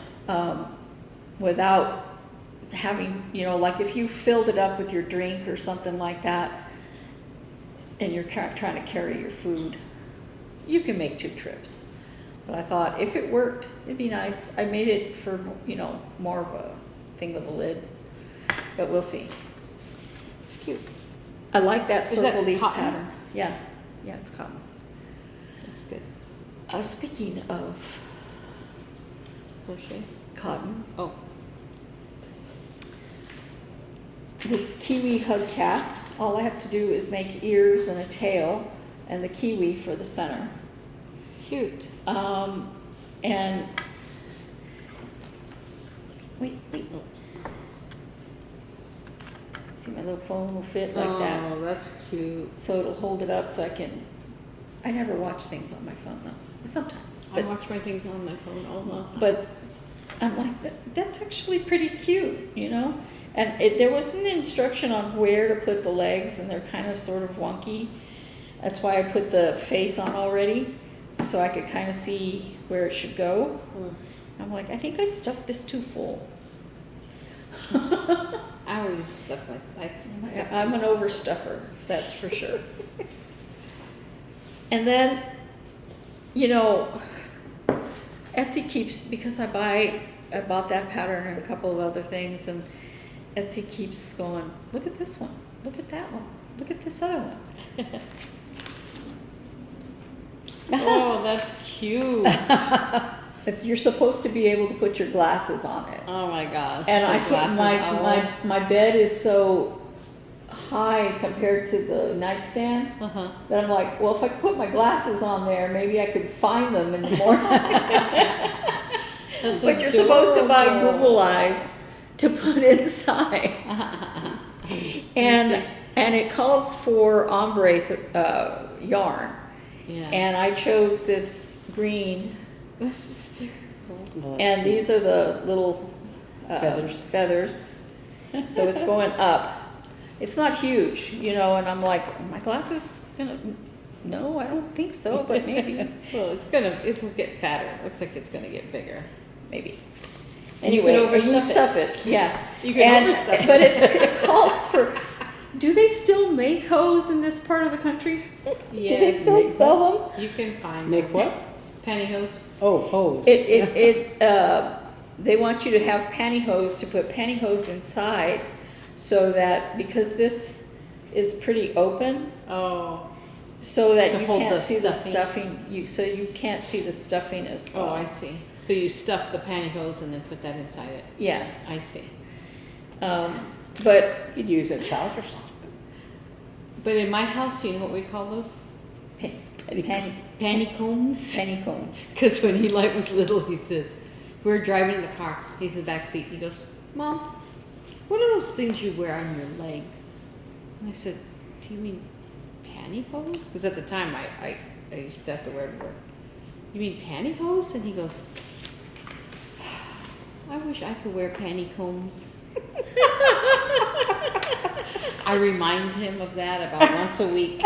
without having, you know, like if you filled it up with your drink or something like that, and you're trying to carry your food, you can make 2 trips. But I thought if it worked, it'd be nice. I made it for, you know, more of a thing with a lid, but we'll see. It's cute. I like that Is that circle leaf cotton? pattern. Yeah, yeah, it's cotton. That's good. Speaking of Crochet. cotton, Oh. this kiwi hubcap, all I have to do is make ears and a tail and the kiwi for the center. Cute. And wait. See, my little phone will fit like that. Oh, that's cute. So it'll hold it up so I never watch things on my phone though, sometimes. I watch my things on my phone all the time. But I'm like, that's actually pretty cute, you know? And there was an instruction on where to put the legs, and they're kind of sort of wonky. That's why I put the face on already, so I could kind of see where it should go. I'm like, I think I stuffed this too full. I always stuff I'm an overstuffer, that's for sure. And then, you know, Etsy keeps, because I bought that pattern and a couple of other things, and Etsy keeps going, look at this one, look at that one, look at this other one. Oh, that's cute. You're supposed to be able to put your glasses on it. Oh my gosh. And It's a I can't, glasses my bed is so high compared to the nightstand Uh-huh. that I'm like, well, if I could put my glasses on there, maybe I could find them in the morning. That's But you're supposed to buy adorable. Google Eyes to put inside. And it calls for ombre yarn. Yeah. And I chose this green, This is terrible. Well, that's and cute. these are the little feathers. So it's going up. It's not huge, you know, and I'm like, are my glasses gonna, no, I don't think so, but maybe, Well, it'll get fatter. It looks like it's gonna get bigger. maybe. And you Anyway, can or you overstuff it. stuff it, yeah. You can And- overstuff it. But it calls for, do they still make hose in this part of the country? Do they Yes. still sell them? You can find Make them. what? Pantyhose. Oh, hose. They want you to have pantyhose to put pantyhose inside, so that, because this is pretty open, Oh. so that To you hold can't the see the stuffing. stuffing, so you can't see the stuffing as well. Oh, I see. So you stuff the pantyhose and then put that inside it. Yeah, I see. but You could use a trouser sock. But in my house, you know what we call those? Pantycombs. pennycombs. Because when Eli was little, he says, we were driving in the car. He's in the back seat. He goes, Mom, what are those things you wear on your legs? And I said, do you mean pantyhose? Because at the time, I used to have to wear it to work. You mean pantyhose? And he goes, I wish I could wear pantycombs. I remind him of that about once a week.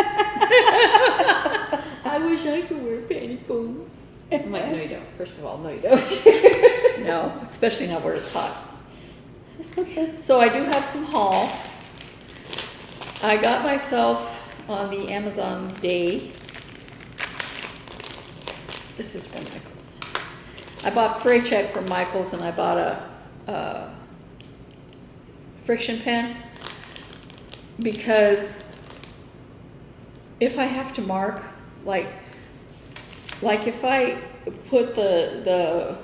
I wish I could wear pantycombs. I'm like, no, you don't. First of all, no, you don't. No, especially not where it's hot. So I do have some haul. I got myself on the Amazon Day. This is from Michaels. I bought fray check from Michaels, and I bought a friction pen, because if I have to mark, like if I put the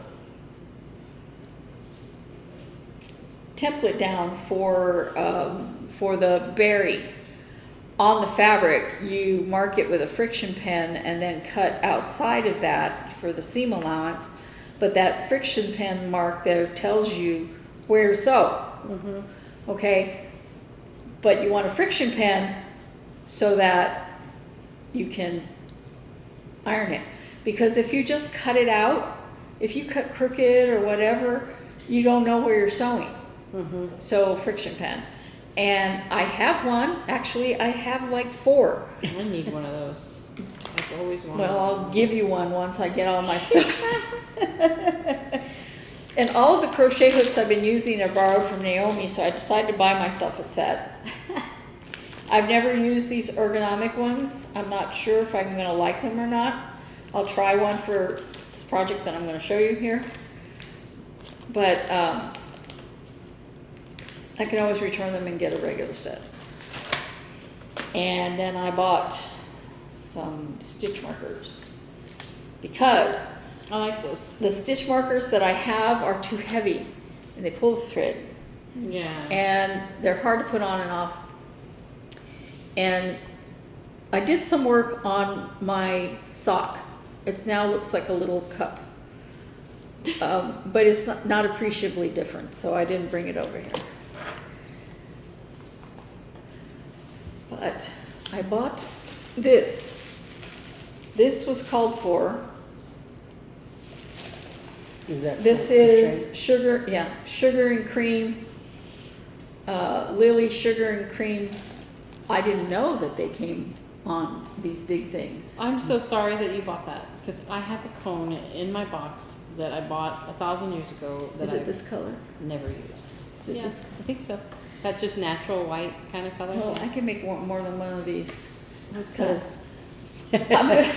template down for the berry on the fabric, you mark it with a friction pen and then cut outside of that for the seam allowance. but that friction pen mark there tells you where to sew. Okay? But you want a friction pen so that you can iron it. Because if you just cut it out, if you cut crooked or whatever, you don't know where you're sewing. So friction pen. And I have one. Actually, I have like 4. I need one of those. I've always wanted Well, one. I'll give you one once I get all my stuff. And all of the crochet hooks I've been using are borrowed from Naomi, so I decided to buy myself a set. I've never used these ergonomic ones. I'm not sure if I'm going to like them or not. I'll try one for this project that I'm going to show you here. But I can always return them and get a regular set. And then I bought some stitch markers because I like those. the stitch markers that I have are too heavy and they pull the thread. Yeah. And they're hard to put on and off. And I did some work on my sock. It now looks like a little cup. But it's not appreciably different, so I didn't bring it over here. But I bought this. This was called for. Is that This for is crochet? sugar and cream, Lily sugar and cream. I didn't know that they came on these big things. I'm so sorry that you bought that because I have a cone in my box that I bought 1,000 years ago that Is it I've this color? never used. Is it Yeah, this? I think so. That just natural white kind of color. Well, Yeah. I can make more than one of these What's that? because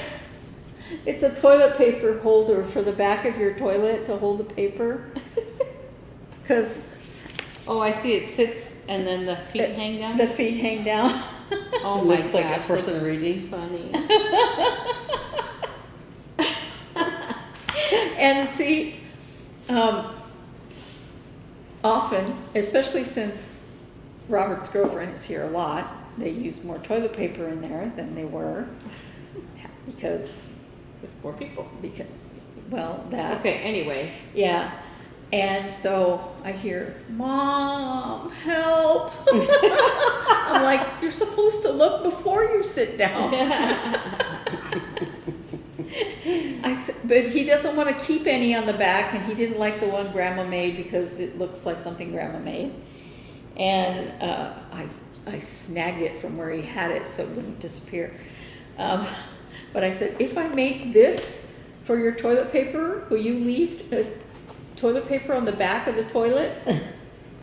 it's a toilet paper holder for the back of your toilet to hold the paper. Because Oh, I see. It sits and then the feet hang down. the feet hang down. Oh It my looks like a gosh, person that's reading. funny. And see, often, especially since Robert's girlfriend is here a lot, they use more toilet paper in there than they were because, Just poor people. well, that. Okay. Anyway. Yeah. And so I hear, "Mom, help." I'm like, "You're supposed to look before you sit down." But he doesn't want to keep any on the back, and he didn't like the one Grandma made because it looks like something Grandma made. And I snagged it from where he had it so it wouldn't disappear. But I said, "If I make this for your toilet paper, will you leave toilet paper on the back of the toilet?"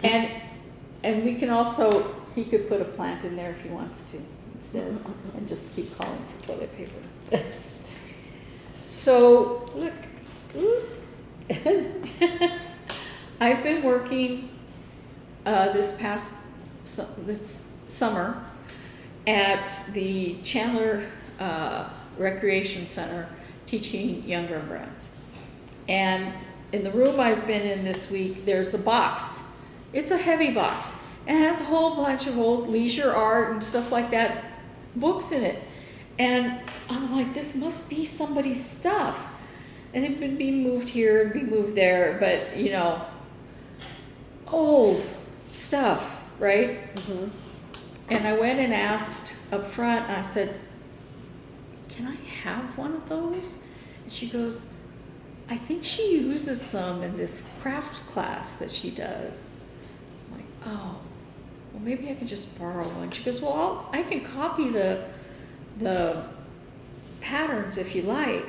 And we can also, he could put a plant in there if he wants to instead, and just keep calling for toilet paper. So Look. I've been working this summer at the Chandler Recreation Center teaching younger brats. And in the room I've been in this week, there's a box. It's a heavy box. And it has a whole bunch of old leisure art and stuff like that, books in it. And I'm like, this must be somebody's stuff. And it would be moved here and be moved there, but you know, old stuff, right? Mm-hmm. And I went and asked up front, I said, "Can I have one of those?" And she goes, "I think she uses them in this craft class that she does." I'm like, "Oh, well maybe I could just borrow one." She goes, "Well, I can copy the patterns if you like."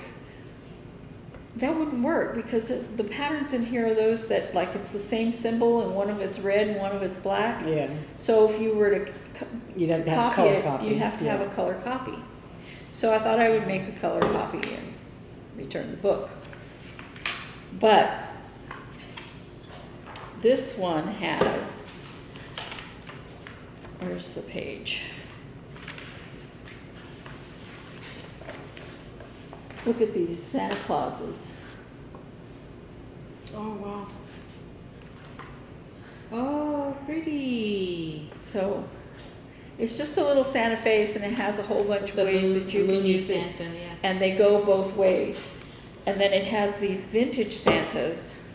That wouldn't work because the patterns in here are those that, like, it's the same symbol and one of it's red and one of it's black. Yeah. So if you were to You'd have to have a copy color it, copy. you'd have to have a color copy. So I thought I would make a color copy and return the book. But this one has, where's the page? Look at these Santa Clauses. Oh wow. Oh, pretty. So it's just a little Santa face, and it has a whole bunch of ways that you can Loony use it. Santa, yeah. And they go both ways. And then it has these vintage Santas.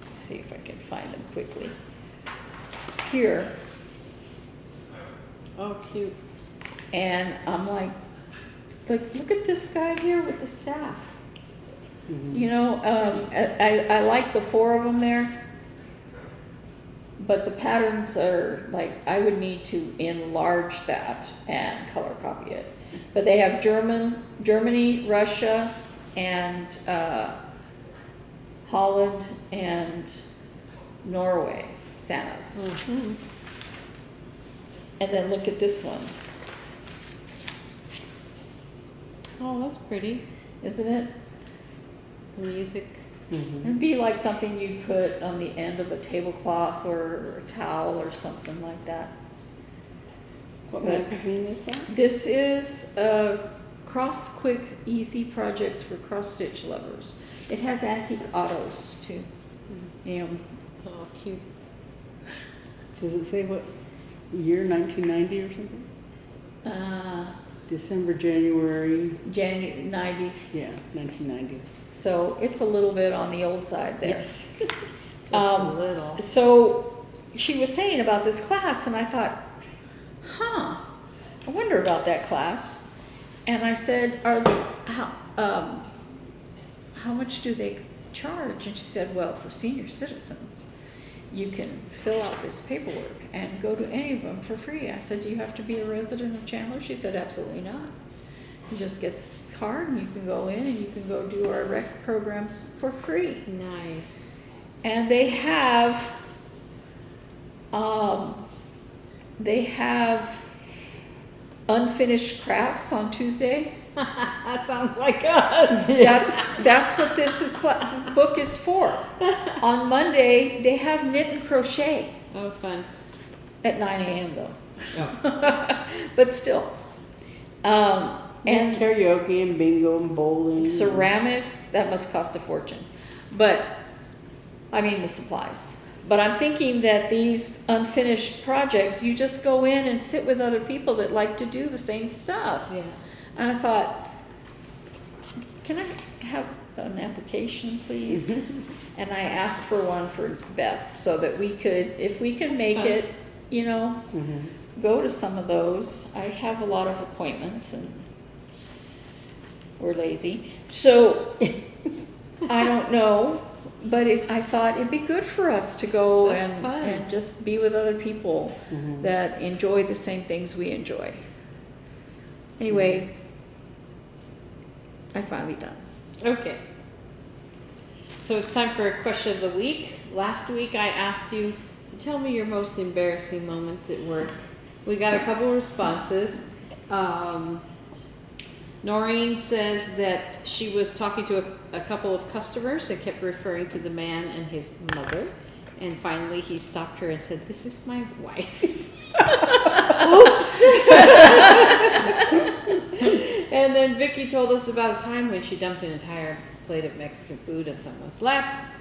Let's see if I can find them quickly. Here, Oh, cute. and I'm like, look at this guy here with the staff. You know, I like the 4 of them there, but the patterns are like, I would need to enlarge that and color copy it. But they have Germany, Russia, and Holland and Norway Santas. Mm-hmm. And then look at this one, Oh, that's pretty. isn't it? The music. It'd be like something you'd put on the end of a tablecloth or a towel or something like that. What But magazine is that? this is Cross Quick Easy Projects for Cross Stitch Lovers. It has antique autos too. Naomi. Oh, cute. Does it say what year, 1990 or something? December, January, January 90. yeah, 1990. So it's a little bit on the old side there. Yes. Just a little. So she was saying about this class, and I thought, I wonder about that class. And I said, how much do they charge? And she said, well, for senior citizens, you can fill out this paperwork and go to any of them for free. I said, do you have to be a resident of Chandler? She said, absolutely not. You just get this card and you can go in and you can go do our rec programs for free. Nice. And they have unfinished crafts on Tuesday. That sounds like us. That's what this book is for. On Monday, they have knit and crochet Oh, fun. at 9 a.m. though. Oh. But still. And karaoke and bingo and bowling. Ceramics, that must cost a fortune. But, I mean the supplies. But I'm thinking that these unfinished projects, you just go in and sit with other people that like to do the same stuff. Yeah. And I thought, can I have an application, please? And I asked for one for Beth so that we could, if we can make fun. it, you know, go to some of those. I have a lot of appointments and we're lazy. So I don't know, but I thought it'd be good for us to go That's fun. and just be with other people that enjoy the same things we enjoy. Anyway, I finally done. Okay. So it's time for a question of the week. Last week I asked you to tell me your most embarrassing moment at work. We got a couple responses. Noreen says that she was talking to a couple of customers and kept referring to the man and his mother. And finally he stopped her and said, "This is my wife." Oops. And then Vicky told us about a time when she dumped an entire plate of Mexican food in someone's lap.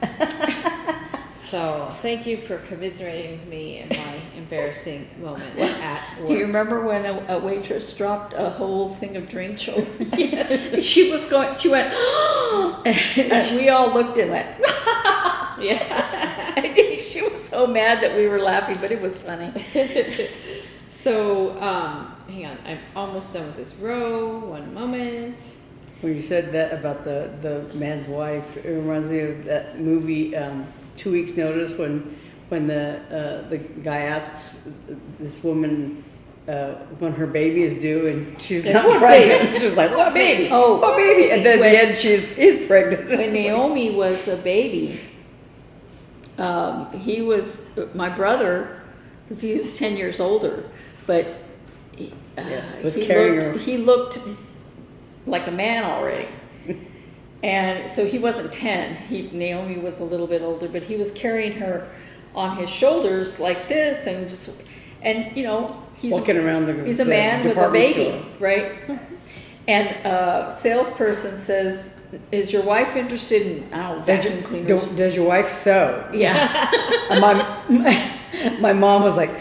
So thank you for commiserating with me in my embarrassing moment at work. Do you remember when a waitress dropped a whole thing of drinks over? Yes. She went, and we all looked and went, Yeah. and she was so mad that we were laughing, but it was funny. So, hang on, I'm almost done with this row. One moment. When you said that about the man's wife, it reminds me of that movie, 2 Weeks Notice, when the guy asks this woman when her baby is due, and she's not pregnant. She was like, "What baby? Oh, what baby?" And then at the end, is pregnant. When Naomi was a baby, he was my brother, because he was 10 years older, but he looked like a man already. And so he wasn't 10. Naomi was a little bit older, but he was carrying her on his shoulders like this, and you know, he's walking around he's a man with a baby, store. right? And a salesperson says, "Is your wife interested in vacuum cleaners?" Does your wife sew? Yeah. And my mom was like,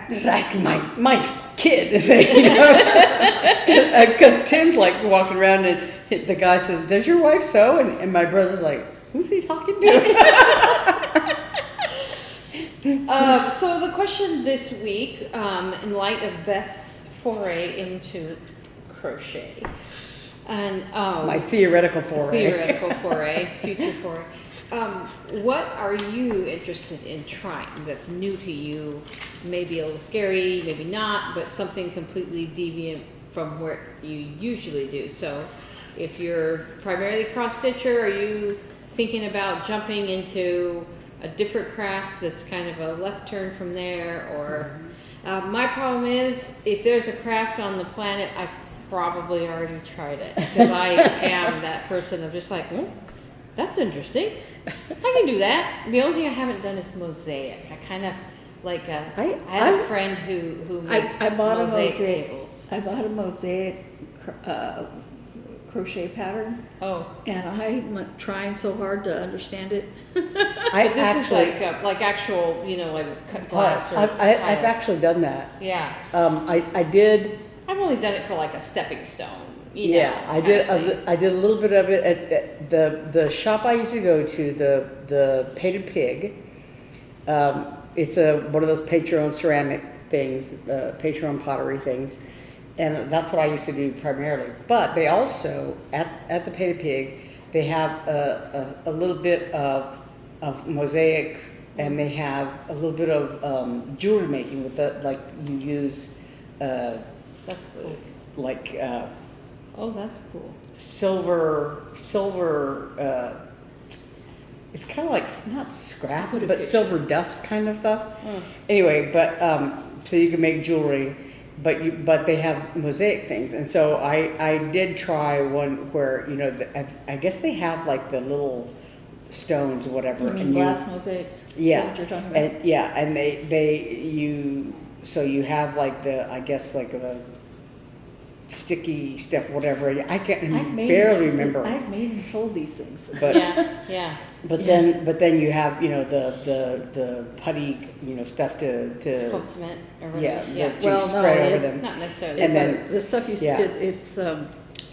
"Just asking my kid, you know, because Tim's like walking around and the guy says, "Does your wife sew?" And my brother's like, "Who's he talking to?" So the question this week, in light of Beth's foray into crochet, and My theoretical foray. future foray. What are you interested in trying that's new to you? Maybe a little scary, maybe not, but something completely deviant from what you usually do. So if you're primarily cross stitcher, are you thinking about jumping into a different craft that's kind of a left turn from there? Or my problem is, if there's a craft on the planet, I've probably already tried it, because I am that person of just like, that's interesting. I can do that. The only thing I haven't done is mosaic. I kind of like I had a friend who makes I bought mosaic a mosaic tables. I bought a mosaic crochet pattern, Oh, and I'm trying so hard to understand it. but this is like actual, you know, like cut glass or I've tiles. actually done that. Yeah, I did. I've only done it for like a stepping stone. You Yeah, know, I kind did. of thing. I did a little bit of it at the shop I used to go to, the Painted Pig. It's one of those paint your own ceramic things, paint your own pottery things, and that's what I used to do primarily. But they also at the Painted Pig, they have a little bit of mosaics, and they have a little bit of jewelry making with like you use That's cool. like. Oh, that's cool. Silver. It's kind of like not scrap, Put a but picture. silver dust kind of stuff. Anyway, but so you can make jewelry, but they have mosaic things, and so I did try one where, you know, I guess they have like the little stones or whatever. You mean and glass mosaics? Is Yeah, that what you're talking about? and yeah, and so you have like I guess like the sticky stuff, whatever. I can't barely remember. I've made and sold these things. But Yeah. but then you have, you know, the putty, you know, stuff to It's called cement or whatever. yeah, Yeah. that Well, you no, spread over them Not necessarily. And but- then- the stuff you yeah. spit, it's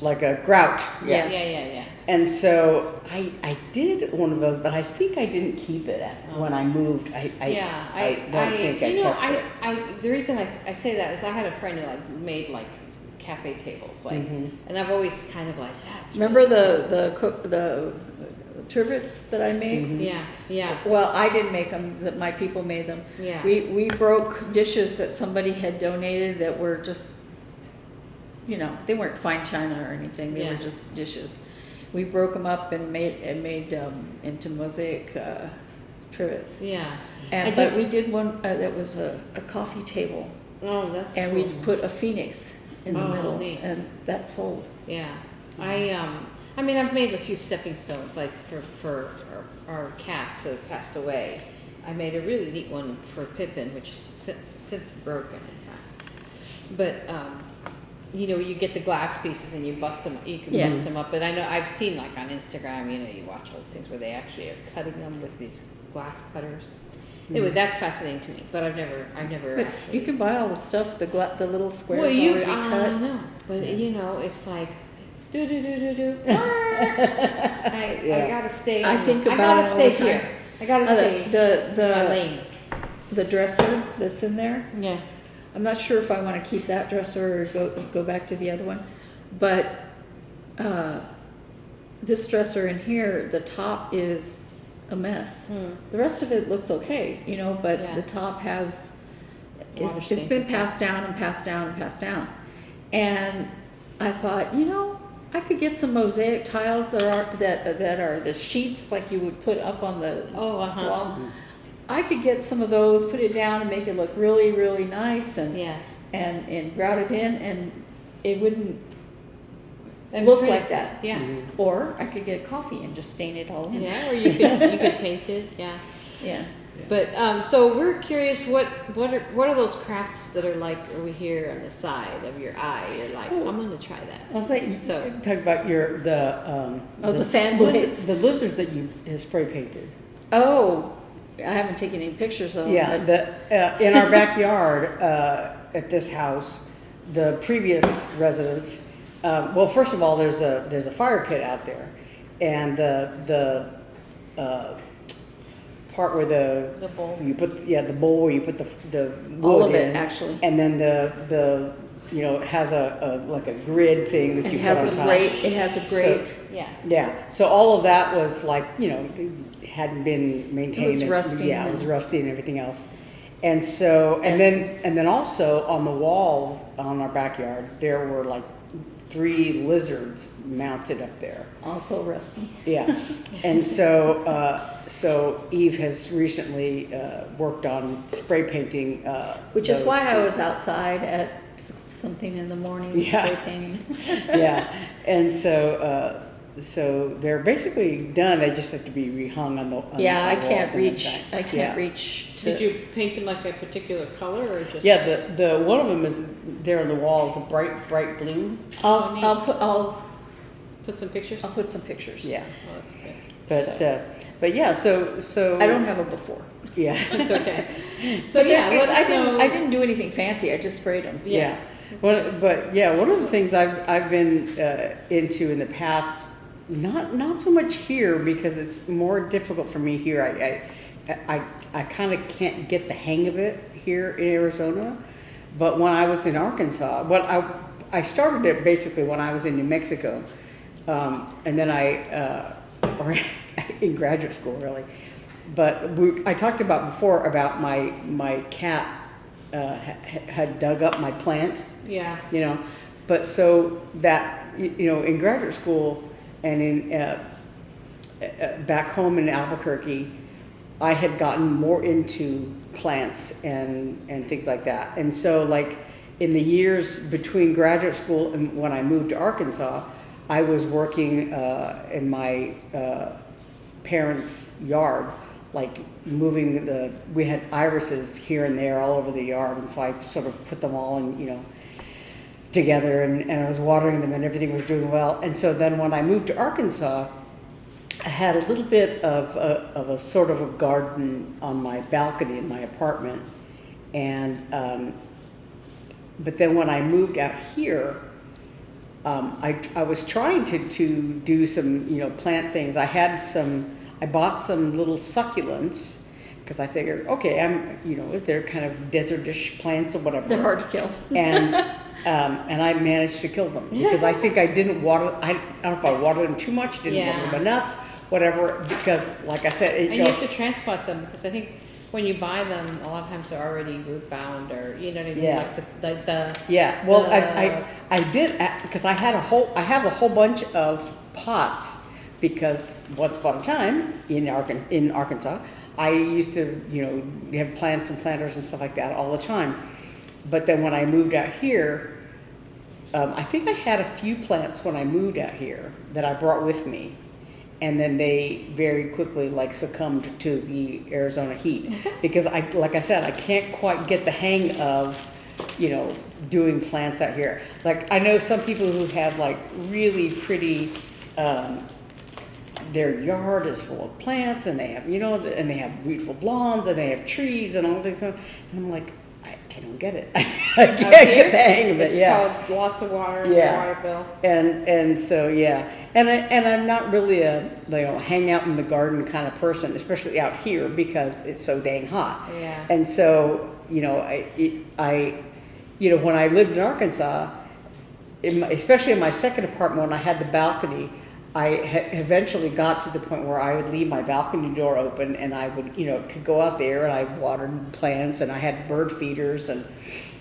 like a grout. Yeah. yeah. And so I did one of those, but I think I didn't keep it when I moved. I don't think I you know, kept it. the reason I say that is I had a friend who like made like cafe tables, like, Mhm. and I've always kind of like that's remember really the trivets that I made? Mhm. yeah Well, I didn't make them, that my people made them. Yeah. We broke dishes that somebody had donated that were just, you know, they weren't fine china or anything, they were Yeah. just dishes. We broke them up and made into mosaic trivets. yeah. But we did one that was a coffee table, Oh, that's and cool. we put a phoenix in the Oh, middle, neat. and that sold. Yeah, I mean, I've made a few stepping stones, like for our cats that have passed away. I made a really neat one for Pippin, which is since broken, in fact. But you know, you get the glass pieces and you bust them. You can Yeah. bust them up. But I know I've seen like on Instagram, you know, you watch all those things where they actually are cutting them with these glass cutters. Anyway, that's fascinating to me. But I've never But actually. you can buy all the stuff, the little squares Well, already I cut. know, but you know, it's like do. I gotta stay. I think I about gotta it all stay the time. here. I gotta stay in my lane. The dresser that's in there, Yeah. I'm not sure if I want to keep that dresser or go back to the other one, but this dresser in here, the top is a mess. The rest of it looks okay, you know, but Yeah. the top has, Water it's stains been and stuff. passed down and passed down and passed down. And I thought, you know, I could get some mosaic tiles that are the sheets like you would put up on the Oh, wall. I could get some of those, put it down, and make it look really, really nice, and Yeah. and grout it in, and it wouldn't That'd look be pretty. like that. Yeah. Or I could get coffee and just stain it all in. Yeah. Or you could paint it. Yeah. Yeah. But so we're curious, what are those crafts that are like over here on the side of your eye? You're like, I'm gonna try that. I was like, So- talk about the fan blades. the lizard that you spray painted. Oh, I haven't taken any pictures of Yeah, them. in our backyard, at this house, the previous residents, well, first of all, there's a fire pit out there, and the part where The bowl. you put the bowl where you put the wood All of it, in, actually. and then the it has a like a grid thing that And you it put has on a top. grate, it has a grate. Yeah. Yeah, so all of that was like, hadn't been maintained. rusty Yeah, it was and- rusty and everything else. And so, and then also on the walls on our backyard, there were like 3 lizards mounted up there. Also rusty. Yeah, and so Eve has recently worked on spray painting. Which is those why I two. was outside at something in the morning, Yeah. spray painting. Yeah, and so they're basically done. They just have to be rehung on the Yeah, on I the can't walls and reach, everything. I can't Yeah. reach to. Did you paint them like a particular color or just? Yeah, the one of them is there on the wall is a bright blue. I'll Put some pictures? I'll put some pictures. Yeah, Oh, that's good. but yeah, so I don't have a before. Yeah, It's okay. So But yeah, there- let us know. I didn't do anything fancy, I just sprayed them. yeah. That's One of the things I've been into in the past, not so much here because it's more difficult for me here. I kind of can't get the hang of it here in Arizona, but when I was in Arkansas, I started it basically when I was in New Mexico, and then or in graduate school really. But I talked about before about my cat had dug up my plant. Yeah. But so that, in graduate school and in back home in Albuquerque, I had gotten more into plants and things like that. And so like in the years between graduate school and when I moved to Arkansas, I was working in my parents' yard, like moving we had irises here and there all over the yard, and so I sort of put them all in, together, and I was watering them and everything was doing well. And so then when I moved to Arkansas, I had a little bit of a sort of a garden on my balcony in my apartment, and but then when I moved out here, I was trying to do some plant things. I bought some little succulents because I figured, okay, they're kind of desertish plants or whatever. They're hard to kill. And I managed to kill them because I think I didn't water. I don't know if I watered them too much, didn't water them enough, whatever. Because, like I said, And you have to transplant them because I think when you buy them, a lot of times they're already root bound, or you know what I mean. Yeah. Like the Yeah. Well, the- I did because I have a whole bunch of pots because once upon a time in Arkansas, I used to have plants and planters and stuff like that all the time. But then when I moved out here, I think I had a few plants when I moved out here that I brought with me, and then they very quickly succumbed to the Arizona heat because like I said, I can't quite get the hang of doing plants out here. Like I know some people who have really pretty. Their yard is full of plants, and they have and they have beautiful lawns, and they have trees and all these things. And I'm like, I don't get it. I can't get the hang of it. It's Yeah. called lots of water. Yeah. Water bill. And so yeah, and I'm not really a hang out in the garden kind of person, especially out here because it's so dang hot. Yeah. And so I when I lived in Arkansas, especially in my second apartment when I had the balcony, I eventually got to the point where I would leave my balcony door open, and I would could go out there and I watered plants, and I had bird feeders and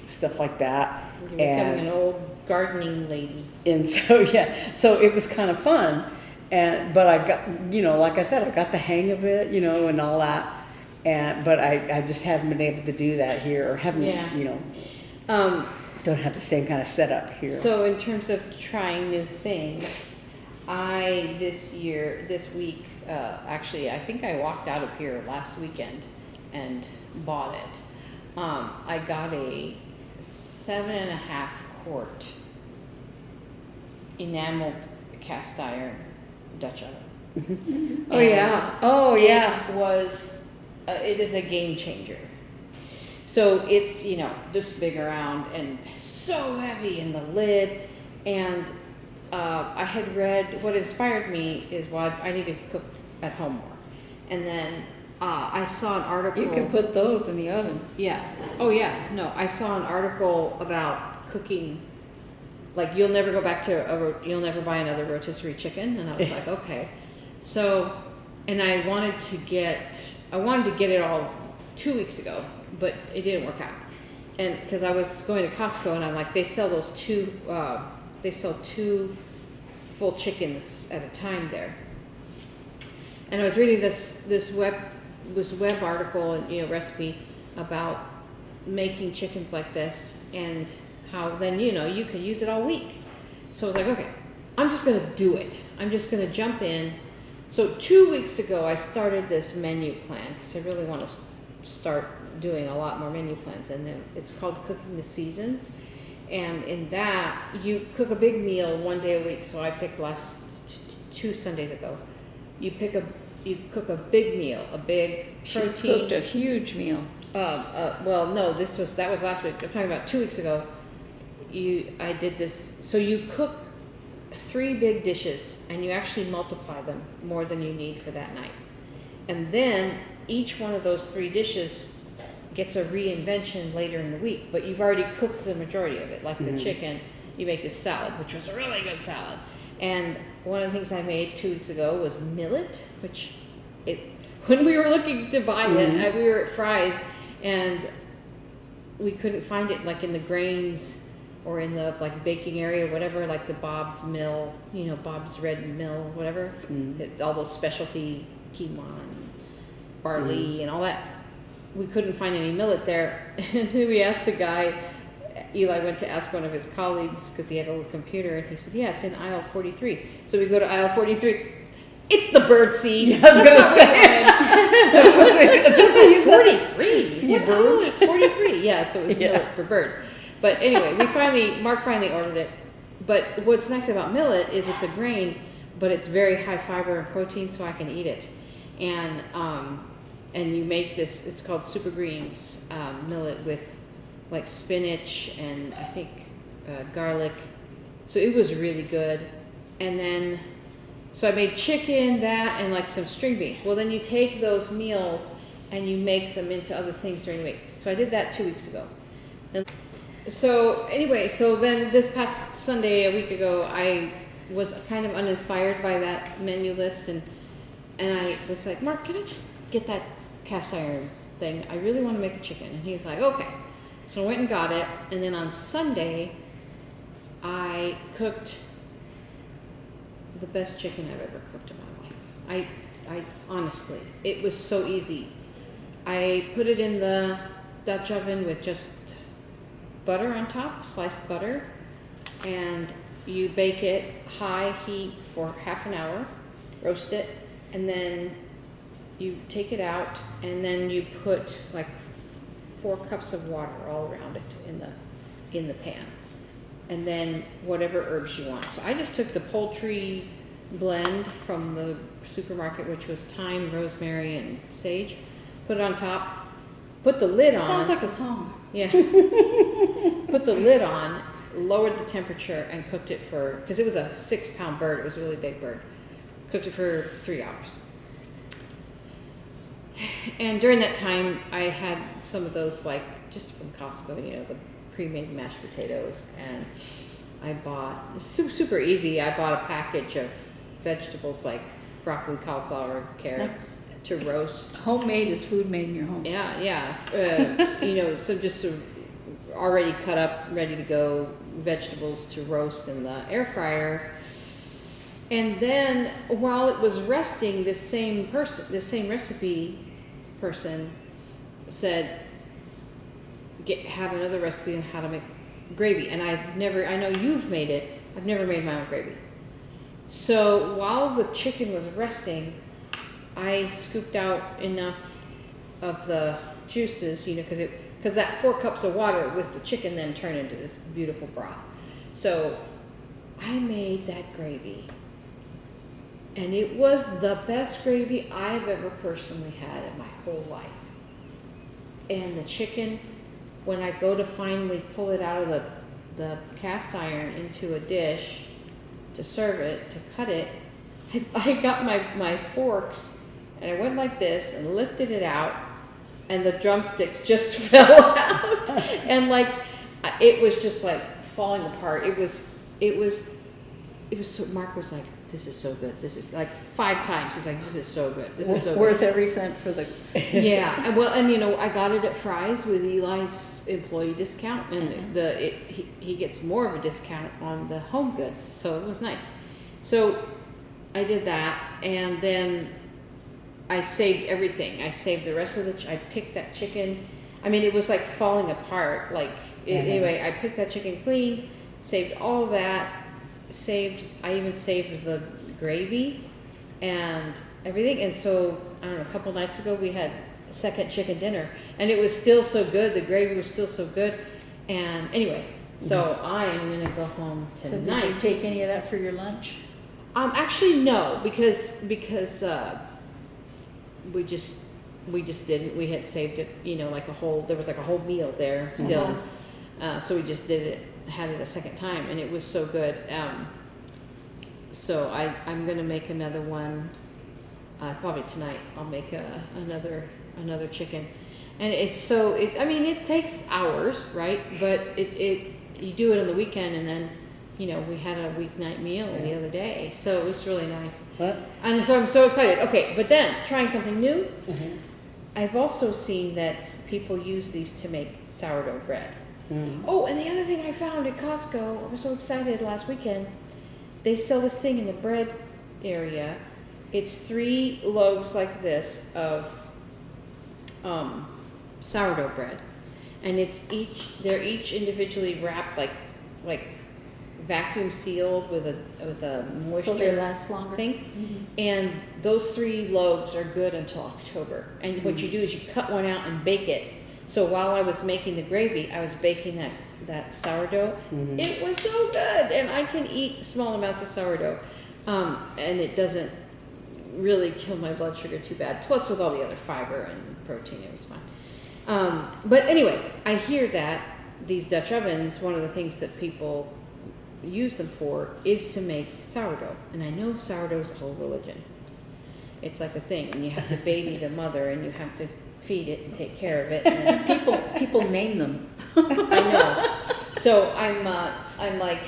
stuff like that. You're becoming an old gardening lady. And so yeah, so it was kind of fun, but I got like I said, I got the hang of it, and all that, but I just haven't been able to do that here, or haven't don't have the same kind of setup here. So in terms of trying new things, this week, actually, I think I walked out of here last weekend and bought it. I got a 7.5 quart enameled cast iron Dutch oven. Oh yeah. Oh yeah. It is a game changer. So it's, you know, this big around and so heavy in the lid. And I had read, what inspired me is why I need to cook at home more. And then I saw an article. You can put those in the oven. Yeah. Oh yeah. No, I saw an article about cooking. Like you'll never go back to you'll never buy another rotisserie chicken. And I was like, okay. So, and I wanted to get it all 2 weeks ago, but it didn't work out. And because I was going to Costco and I'm like, they sell those two full chickens at a time there. And I was reading this web article and, you know, recipe about making chickens like this and how then, you know, you can use it all week. So I was like, okay, I'm just going to do it. I'm just going to jump in. So 2 weeks ago, I started this menu plan because I really want to start doing a lot more menu plans. And then it's called Cooking the Seasons. And in that, you cook a big meal one day a week. So I picked two Sundays ago. You cook a big meal, a big protein. She cooked a huge meal. Well, no, that was last week. I'm talking about 2 weeks ago. I did this. So you cook 3 big dishes and you actually multiply them more than you need for that night. And then each one of those 3 dishes gets a reinvention later in the week, but you've already cooked the majority of it. Like the chicken, you make this salad, which was a really good salad. And one of the things I made 2 weeks ago was millet, which when we were looking to buy it, we were at Fry's and we couldn't find it like in the grains or in the like baking area, whatever, like the Bob's Mill, you know, Bob's Red Mill, whatever, all those specialty quinoa and barley and all that. We couldn't find any millet there. And then we asked a guy, Eli went to ask one of his colleagues because he had a little computer and he said, yeah, it's in aisle 43. So we go to aisle 43. It's the bird seed. Yeah, I was going to say. So 43. What birds? It's 43. Yeah, so it was millet for birds. But anyway, Mark finally ordered it. But what's nice about millet is it's a grain, but it's very high fiber and protein, so I can eat it. And you make this, it's called super greens millet with like spinach and I think garlic. So it was really good. And then, so I made chicken, that, and like some string beans. Well, then you take those meals and you make them into other things during the week. So I did that 2 weeks ago. So anyway, so then this past Sunday, a week ago, I was kind of uninspired by that menu list. And I was like, Mark, can I just get that cast iron thing? I really want to make a chicken. And he was like, okay. So I went and got it. And then on Sunday, I cooked the best chicken I've ever cooked in my life. I honestly, it was so easy. I put it in the Dutch oven with just butter on top, sliced butter, and you bake it high heat for half an hour, roast it, and then you take it out, and then you put like 4 cups of water all around it in the pan. And then whatever herbs you want. So I just took the poultry blend from the supermarket, which was thyme, rosemary, and sage, put it on top, put the lid on. Sounds like a song. Yeah. Put the lid on, lowered the temperature, and cooked it for, because it was a 6-pound bird, it was a really big bird. Cooked it for 3 hours. And during that time, I had some of those, like, just from Costco, you know, the pre-made mashed potatoes, and I bought, super easy, I bought a package of vegetables like broccoli, cauliflower, carrots to roast. Homemade is food made in your home. Yeah. You know, so just already cut up, ready to go vegetables to roast in the air fryer. And then while it was resting, this same recipe person said, had another recipe on how to make gravy. And I know you've made it, I've never made my own gravy. So while the chicken was resting, I scooped out enough of the juices, you know, because that 4 cups of water with the chicken then turned into this beautiful broth. So I made that gravy. And it was the best gravy I've ever personally had in my whole life. And the chicken when I go to finally pull it out of the cast iron into a dish to serve it, to cut it, I got my forks and I went like this and lifted it out, and the drumsticks just fell out. And like, it was just like falling apart. It was so, Mark was like, this is so good. This is like 5 times. He's like, this is so good. This is so Worth good. every cent for the. Yeah. And well, and you know, I got it at Fry's with Eli's employee discount, and he gets more of a discount on the home goods. So it was nice. So I did that, and then I saved everything. I saved the rest of I picked that chicken. I mean, it was like falling apart. Like, anyway, I picked that chicken clean, saved all of that, I even saved the gravy and everything. And so, I don't know, a couple nights ago we had a second chicken dinner, and it was still so good. The gravy was still so good. And anyway, so I'm gonna go home tonight. So did you take any of that for your lunch? Actually, no, because we just didn't. We had saved it, you know, like there was like a whole meal there still. So we just had it a second time, and it was so good. So I'm gonna make another one, probably tonight. I'll make another chicken, and I mean, it takes hours, right? But you do it on the weekend, and then, you know, we had a weeknight meal the other day, so it was really nice. What? And so I'm so excited. Okay, but then trying something new. I've also seen that people use these to make sourdough bread. Oh, and the other thing I found at Costco, I was so excited last weekend. They sell this thing in the bread area. It's 3 loaves like this of sourdough bread, and they're each individually wrapped like vacuum sealed with a moisture So they last longer. thing. And those 3 loaves are good until October. And what you do is you cut one out and bake it. So while I was making the gravy, I was baking that sourdough. It was so good, and I can eat small amounts of sourdough, and it doesn't really kill my blood sugar too bad. Plus, with all the other fiber and protein, it was fine. But anyway, I hear that these Dutch ovens, one of the things that people use them for is to make sourdough, and I know sourdough's a whole religion. It's like a thing, and you have to baby the mother, and you have to feed it and take care of it. And People name them. I know. So I'm like,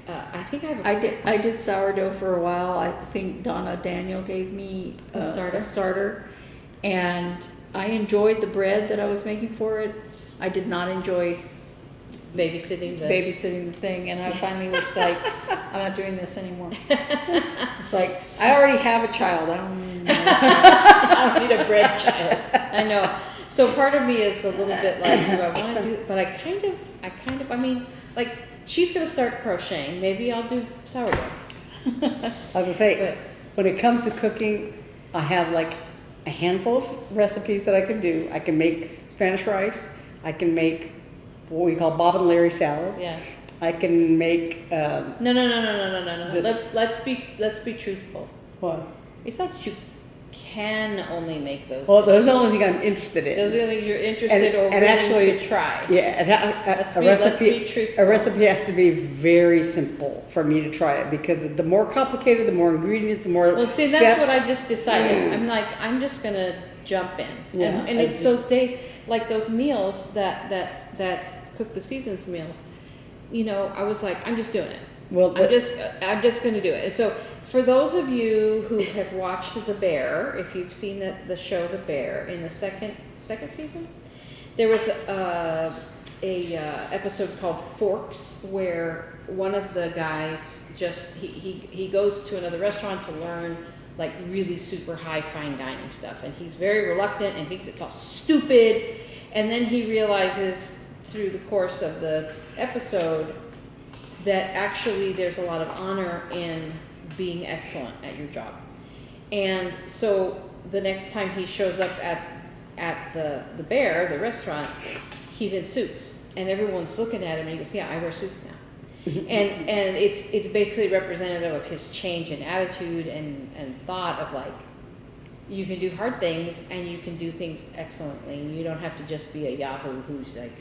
I think I have. I did sourdough for a while. I think Donna Daniel gave me A starter, and I enjoyed the bread that I was making for it. I did not enjoy babysitting the thing, and I finally was like, I'm not doing this anymore. It's like, I already have a child. I don't need a bread child. I know. So part of me is a little bit like, do I want to do it? But I mean, like, she's going to start crocheting. Maybe I'll do sourdough. I was gonna say, when it comes to cooking, I have like a handful of recipes that I can do. I can make Spanish rice. I can make what we call Bob and Larry salad. Yeah. I can make. No. Let's be truthful. What? It's not that you can only make those. Well, those are the only thing I'm interested in. Those are the things you're interested or willing actually, to try. Yeah, Let's be truthful. A recipe has to be very simple for me to try it, because the more complicated, the more ingredients, the more. Well, see, that's what I just decided. I'm like, I'm just gonna jump in, Yeah, and it's those days, like those meals that cook the seasons meals. You know, I was like, I'm just doing it. Well, I'm just going to do it. And so, for those of you who have watched The Bear, if you've seen the show The Bear in the second season, there was a episode called Forks, where one of the guys he goes to another restaurant to learn like really super high fine dining stuff, and he's very reluctant and thinks it's all stupid, and then he realizes through the course of the episode that actually there's a lot of honor in being excellent at your job. And so the next time he shows up at the Bear, the restaurant, he's in suits, and everyone's looking at him, and he goes, yeah, I wear suits now. and it's basically representative of his change in attitude and thought of like, you can do hard things and you can do things excellently. You don't have to just be a Yahoo who's like,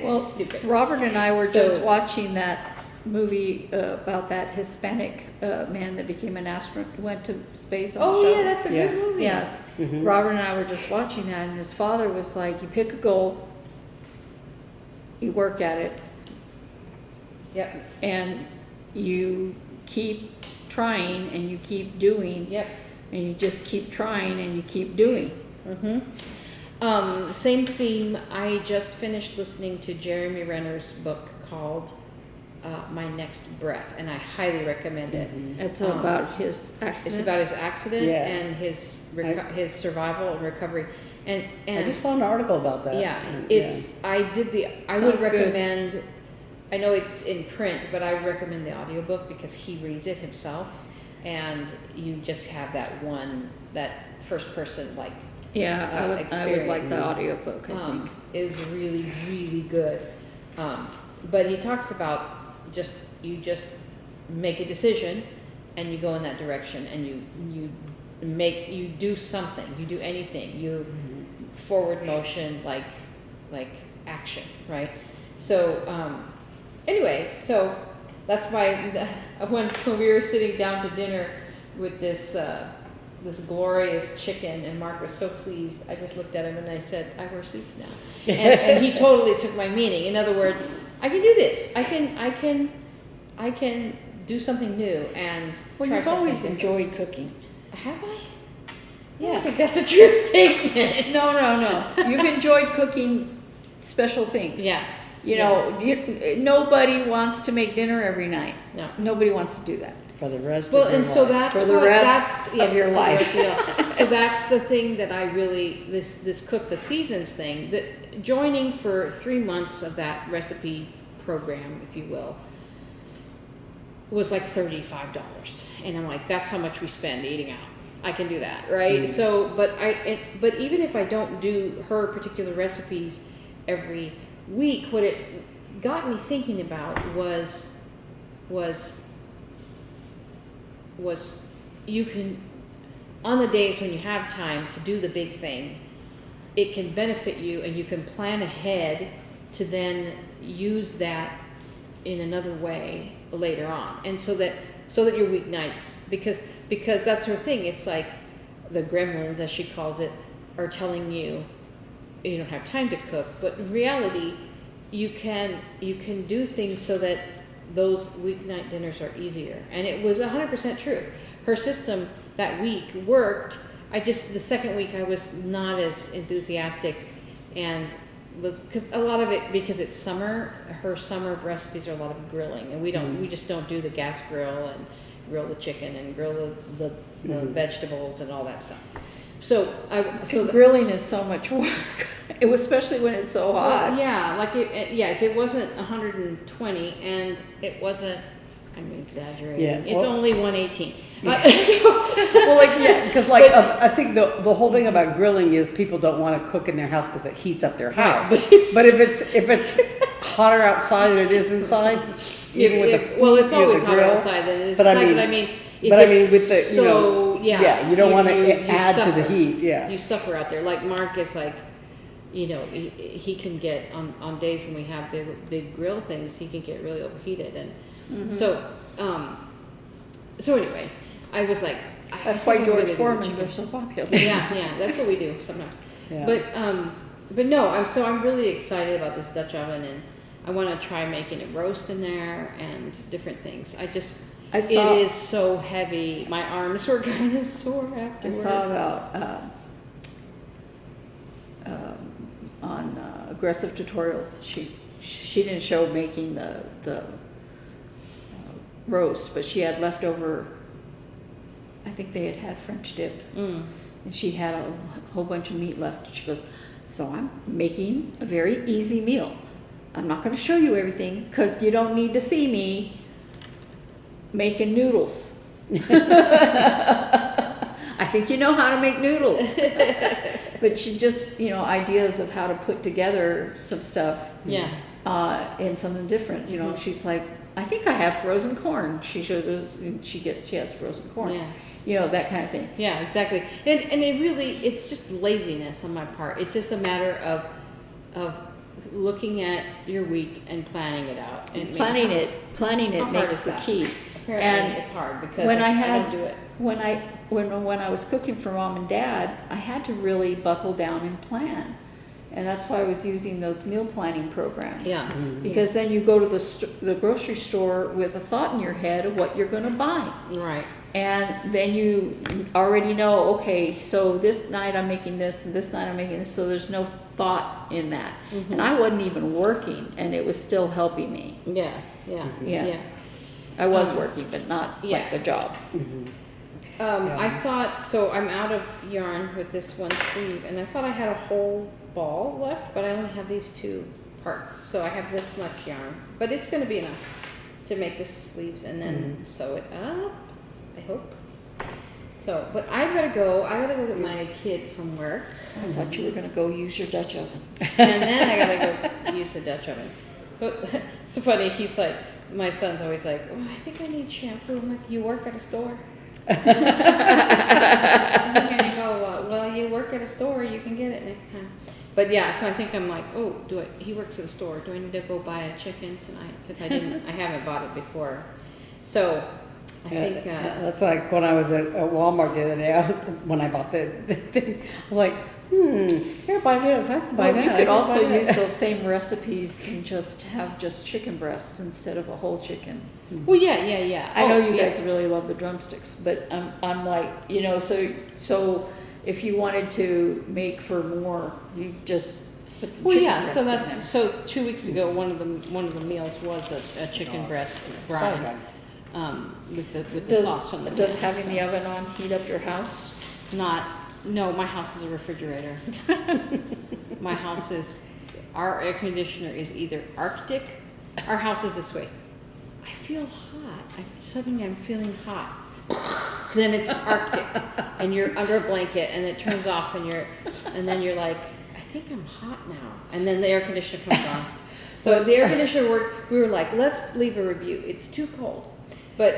Well, stupid. Robert and I were So- just watching that movie about that Hispanic man that became an astronaut, went to space on the Oh shuttle. yeah, that's a Yeah. good movie. Yeah. Mhm. Robert and I were just watching that, and his father was like, you pick a goal, you work at it, Yep. and you keep trying, and you keep doing, Yep. and you just keep trying, and you keep doing. Same theme. I just finished listening to Jeremy Renner's book called My Next Breath, and I highly recommend it. It's Um, about his accident. It's about his accident Yeah. and his survival and recovery. And I just saw an article about that. yeah, And, it's I would Sounds good. recommend. I know it's in print, but I recommend the audiobook because he reads it himself, and you just have that first person like Yeah, I would like experience. the audiobook, I think. is really really good. But he talks about you just make a decision and you go in that direction, and you do something, you do anything, you forward motion like action, right? So anyway, so that's why when we were sitting down to dinner with this glorious chicken, and Mark was so pleased, I just looked at him and I said, I wear suits now. And he totally took my meaning. In other words, I can do this. I can do something new and Well, try you've something always different. enjoyed cooking. Have I? I Yeah. don't think that's a true statement. No. You've enjoyed cooking special things. Yeah. You know, nobody wants to make dinner every night. No. Nobody wants to do that. for the rest Well, of your and so life. that's For the what rest that's of your for the life. rest of your life. So that's the thing that I really this cook the seasons thing, that joining for 3 months of that recipe program, if you will, was like $35, and I'm like, that's how much we spend eating out. I can do that, right? So, but even if I don't do her particular recipes every week, what it got me thinking about was you can, on the days when you have time to do the big thing, it can benefit you, and you can plan ahead to then use that in another way later on, and so that your weeknights, because that's her thing. It's like the gremlins, as she calls it, are telling you you don't have time to cook, but in reality, you can do things so that those weeknight dinners are easier. And it was 100% true. Her system that week worked. The second week I was not as enthusiastic, and was, because a lot of it, because it's summer, her summer recipes are a lot of grilling, and we just don't do the gas grill and grill the chicken and grill the vegetables and all that stuff. So Grilling is so much work, especially when it's so hot. well, yeah, if it wasn't 120 and it wasn't, I'm exaggerating. Yeah, It's well- only 118. Well, because I think the whole thing about grilling is people don't want to cook in their house because it heats up their house. but if it's hotter outside than it is inside, even with the food, it's always the hotter grill. outside than it is But I inside. mean- but I mean, if but I it's mean, with the, you know, yeah, you don't want to you add to the suffer. heat. Yeah. You suffer out there. Like Mark is like, he can get on days when we have big grill things, he can get really overheated, and so anyway, I was like, That's I why think I'm George gonna do the Foreman's chicken. are so popular. Yeah, that's what we do sometimes. Yeah. But no, I'm really excited about this Dutch oven, and I want to try making a roast in there and different things. It is so heavy. My arms were kind of sore I afterward. saw about on aggressive tutorials. She didn't show making the roast, but she had leftover. I think they had French dip, and she had a whole bunch of meat left. She goes, "So I'm making a very easy meal. I'm not going to show you everything because you don't need to see me making noodles." I think you know how to make noodles. But she just, ideas of how to put together some stuff. Yeah. in something different. You know, she's like, I think I have frozen corn. She showed us, and she has frozen corn. Yeah. You know, that kind of thing. Yeah, exactly. And it really, it's just laziness on my part. It's just a matter of looking at your week and planning it out. And Planning it How hard makes is the that? key. Apparently And it's hard because when I I don't do it. when I was cooking for Mom and Dad, I had to really buckle down and plan, and that's why I was using those meal planning programs. Yeah. Because then you go to the grocery store with a thought in your head of what you're going to buy, Right. and then you already know, okay, so this night I'm making this, and this night I'm making this, so there's no thought in that, and I wasn't even working, and it was still helping me. Yeah. Yeah. Yeah. I was working, but not yeah. like a job. I thought, so I'm out of yarn with this one sleeve, and I thought I had a whole ball left, but I only have these 2 parts. So I have this much yarn, but it's going to be enough to make the sleeves and then sew it up, I hope. So, but I gotta go get my kid from work. I thought you were going to go use your Dutch oven. And then I gotta go use the Dutch oven. So, it's so funny, he's like, my son's always like, oh, I think I need shampoo. I'm like, you work at a store? And I go, well, you work at a store, you can get it next time. But yeah, so I think I'm like, oh, he works at a store. Do I need to go buy a chicken tonight? Because I haven't bought it before. So I think that's like when I was at Walmart the other day. When I bought the thing, I was like, here, buy this. I can buy that. You I could can also buy that. use those same recipes and just have just chicken breasts instead of a whole chicken. well, yeah. I know you yeah. guys really love the drumsticks, but I'm like, you know, so if you wanted to make for more, you just put some Well, chicken yeah. breasts So in that's there. so 2 weeks ago. One of the meals was a chicken breast brine with the sauce from the Does pan, having so. the oven on heat up your house? No, my house is a refrigerator. My house is, our air conditioner is either Arctic. Our house is this way. I feel hot. Suddenly I'm feeling hot. Then it's Arctic, and you're under a blanket, and it turns off, and then you're like, I think I'm hot now. And then the air conditioner comes on. So the air conditioner worked. We were like, let's leave a review. It's too cold. But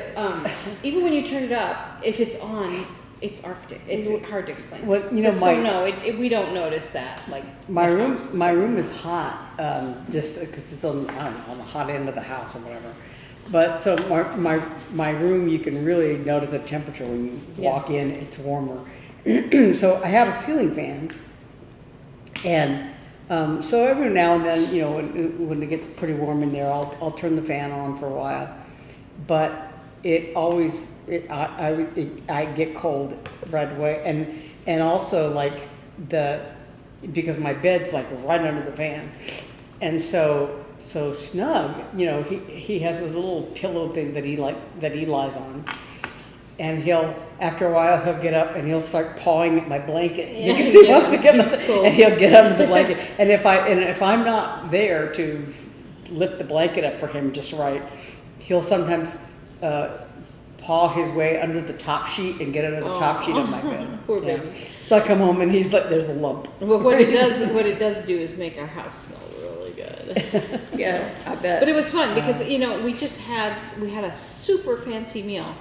even when you turn it up, if it's on, it's Arctic. It's hard to explain. Well, you know, but so no, we don't notice that. Like my room is hot, just because it's on, I don't know, on the hot end of the house or whatever. But so my room, you can really notice the temperature when you walk in. It's warmer. So I have a ceiling fan, and so every now and then, you know, when it gets pretty warm in there, I'll turn the fan on for a while. But it always I get cold right away, and also like because my bed's like right under the fan, and so Snug, you know, he has this little pillow thing that he lies on, and after a while he'll get up and he'll start pawing at my blanket because he wants to get and he'll get under the blanket, and if I'm not there to lift the blanket up for him just right, he'll sometimes paw his way under the top sheet and get under the top sheet of my bed. Poor baby. So I come home and he's like, there's a lump. Well, what it does do is make our house smell really good. So. Yeah, I bet. But it was fun because you know we had a super fancy meal.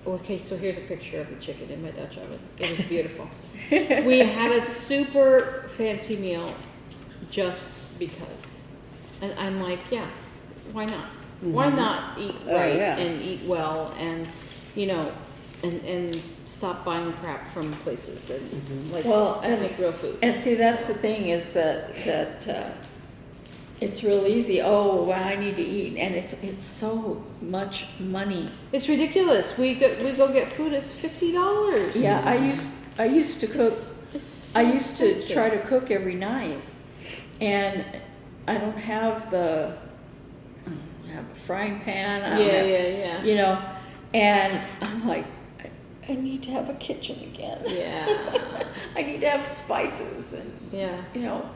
Okay, so here's a picture of the chicken in my Dutch oven. It was beautiful. We had a super fancy meal just because, and I'm like, yeah, why not? Why not eat right and eat well, and you know, and stop buying crap from places and make real food. And see, that's the thing is that it's real easy. Oh, well, I need to eat, and it's so much money. It's ridiculous. We go get food. It's $50. Yeah, I used to cook. It's so I used to expensive. try to cook every night, and I don't have a frying pan. I don't have, you know, and I'm like, I need to have a kitchen again. Yeah. I need to have spices and you know.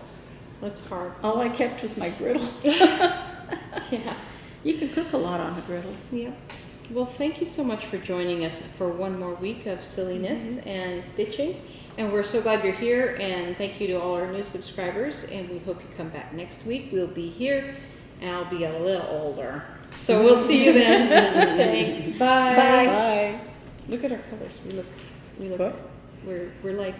That's hard. All I kept was my griddle. Yeah. You can cook a lot on a griddle. Yeah. Well, thank you so much for joining us for one more week of silliness and stitching. And we're so glad you're here, and thank you to all our new subscribers, and we hope you come back next week. We'll be here, and I'll be a little older. So we'll see you then. Thanks. Bye. Bye. Look at our colors. We look, What? we're like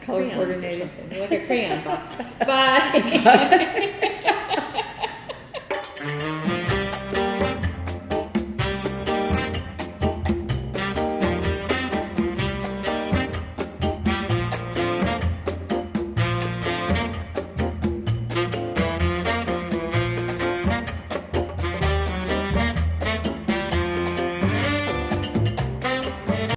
Color crayons or coordinated. something. We're like a crayon box. Bye.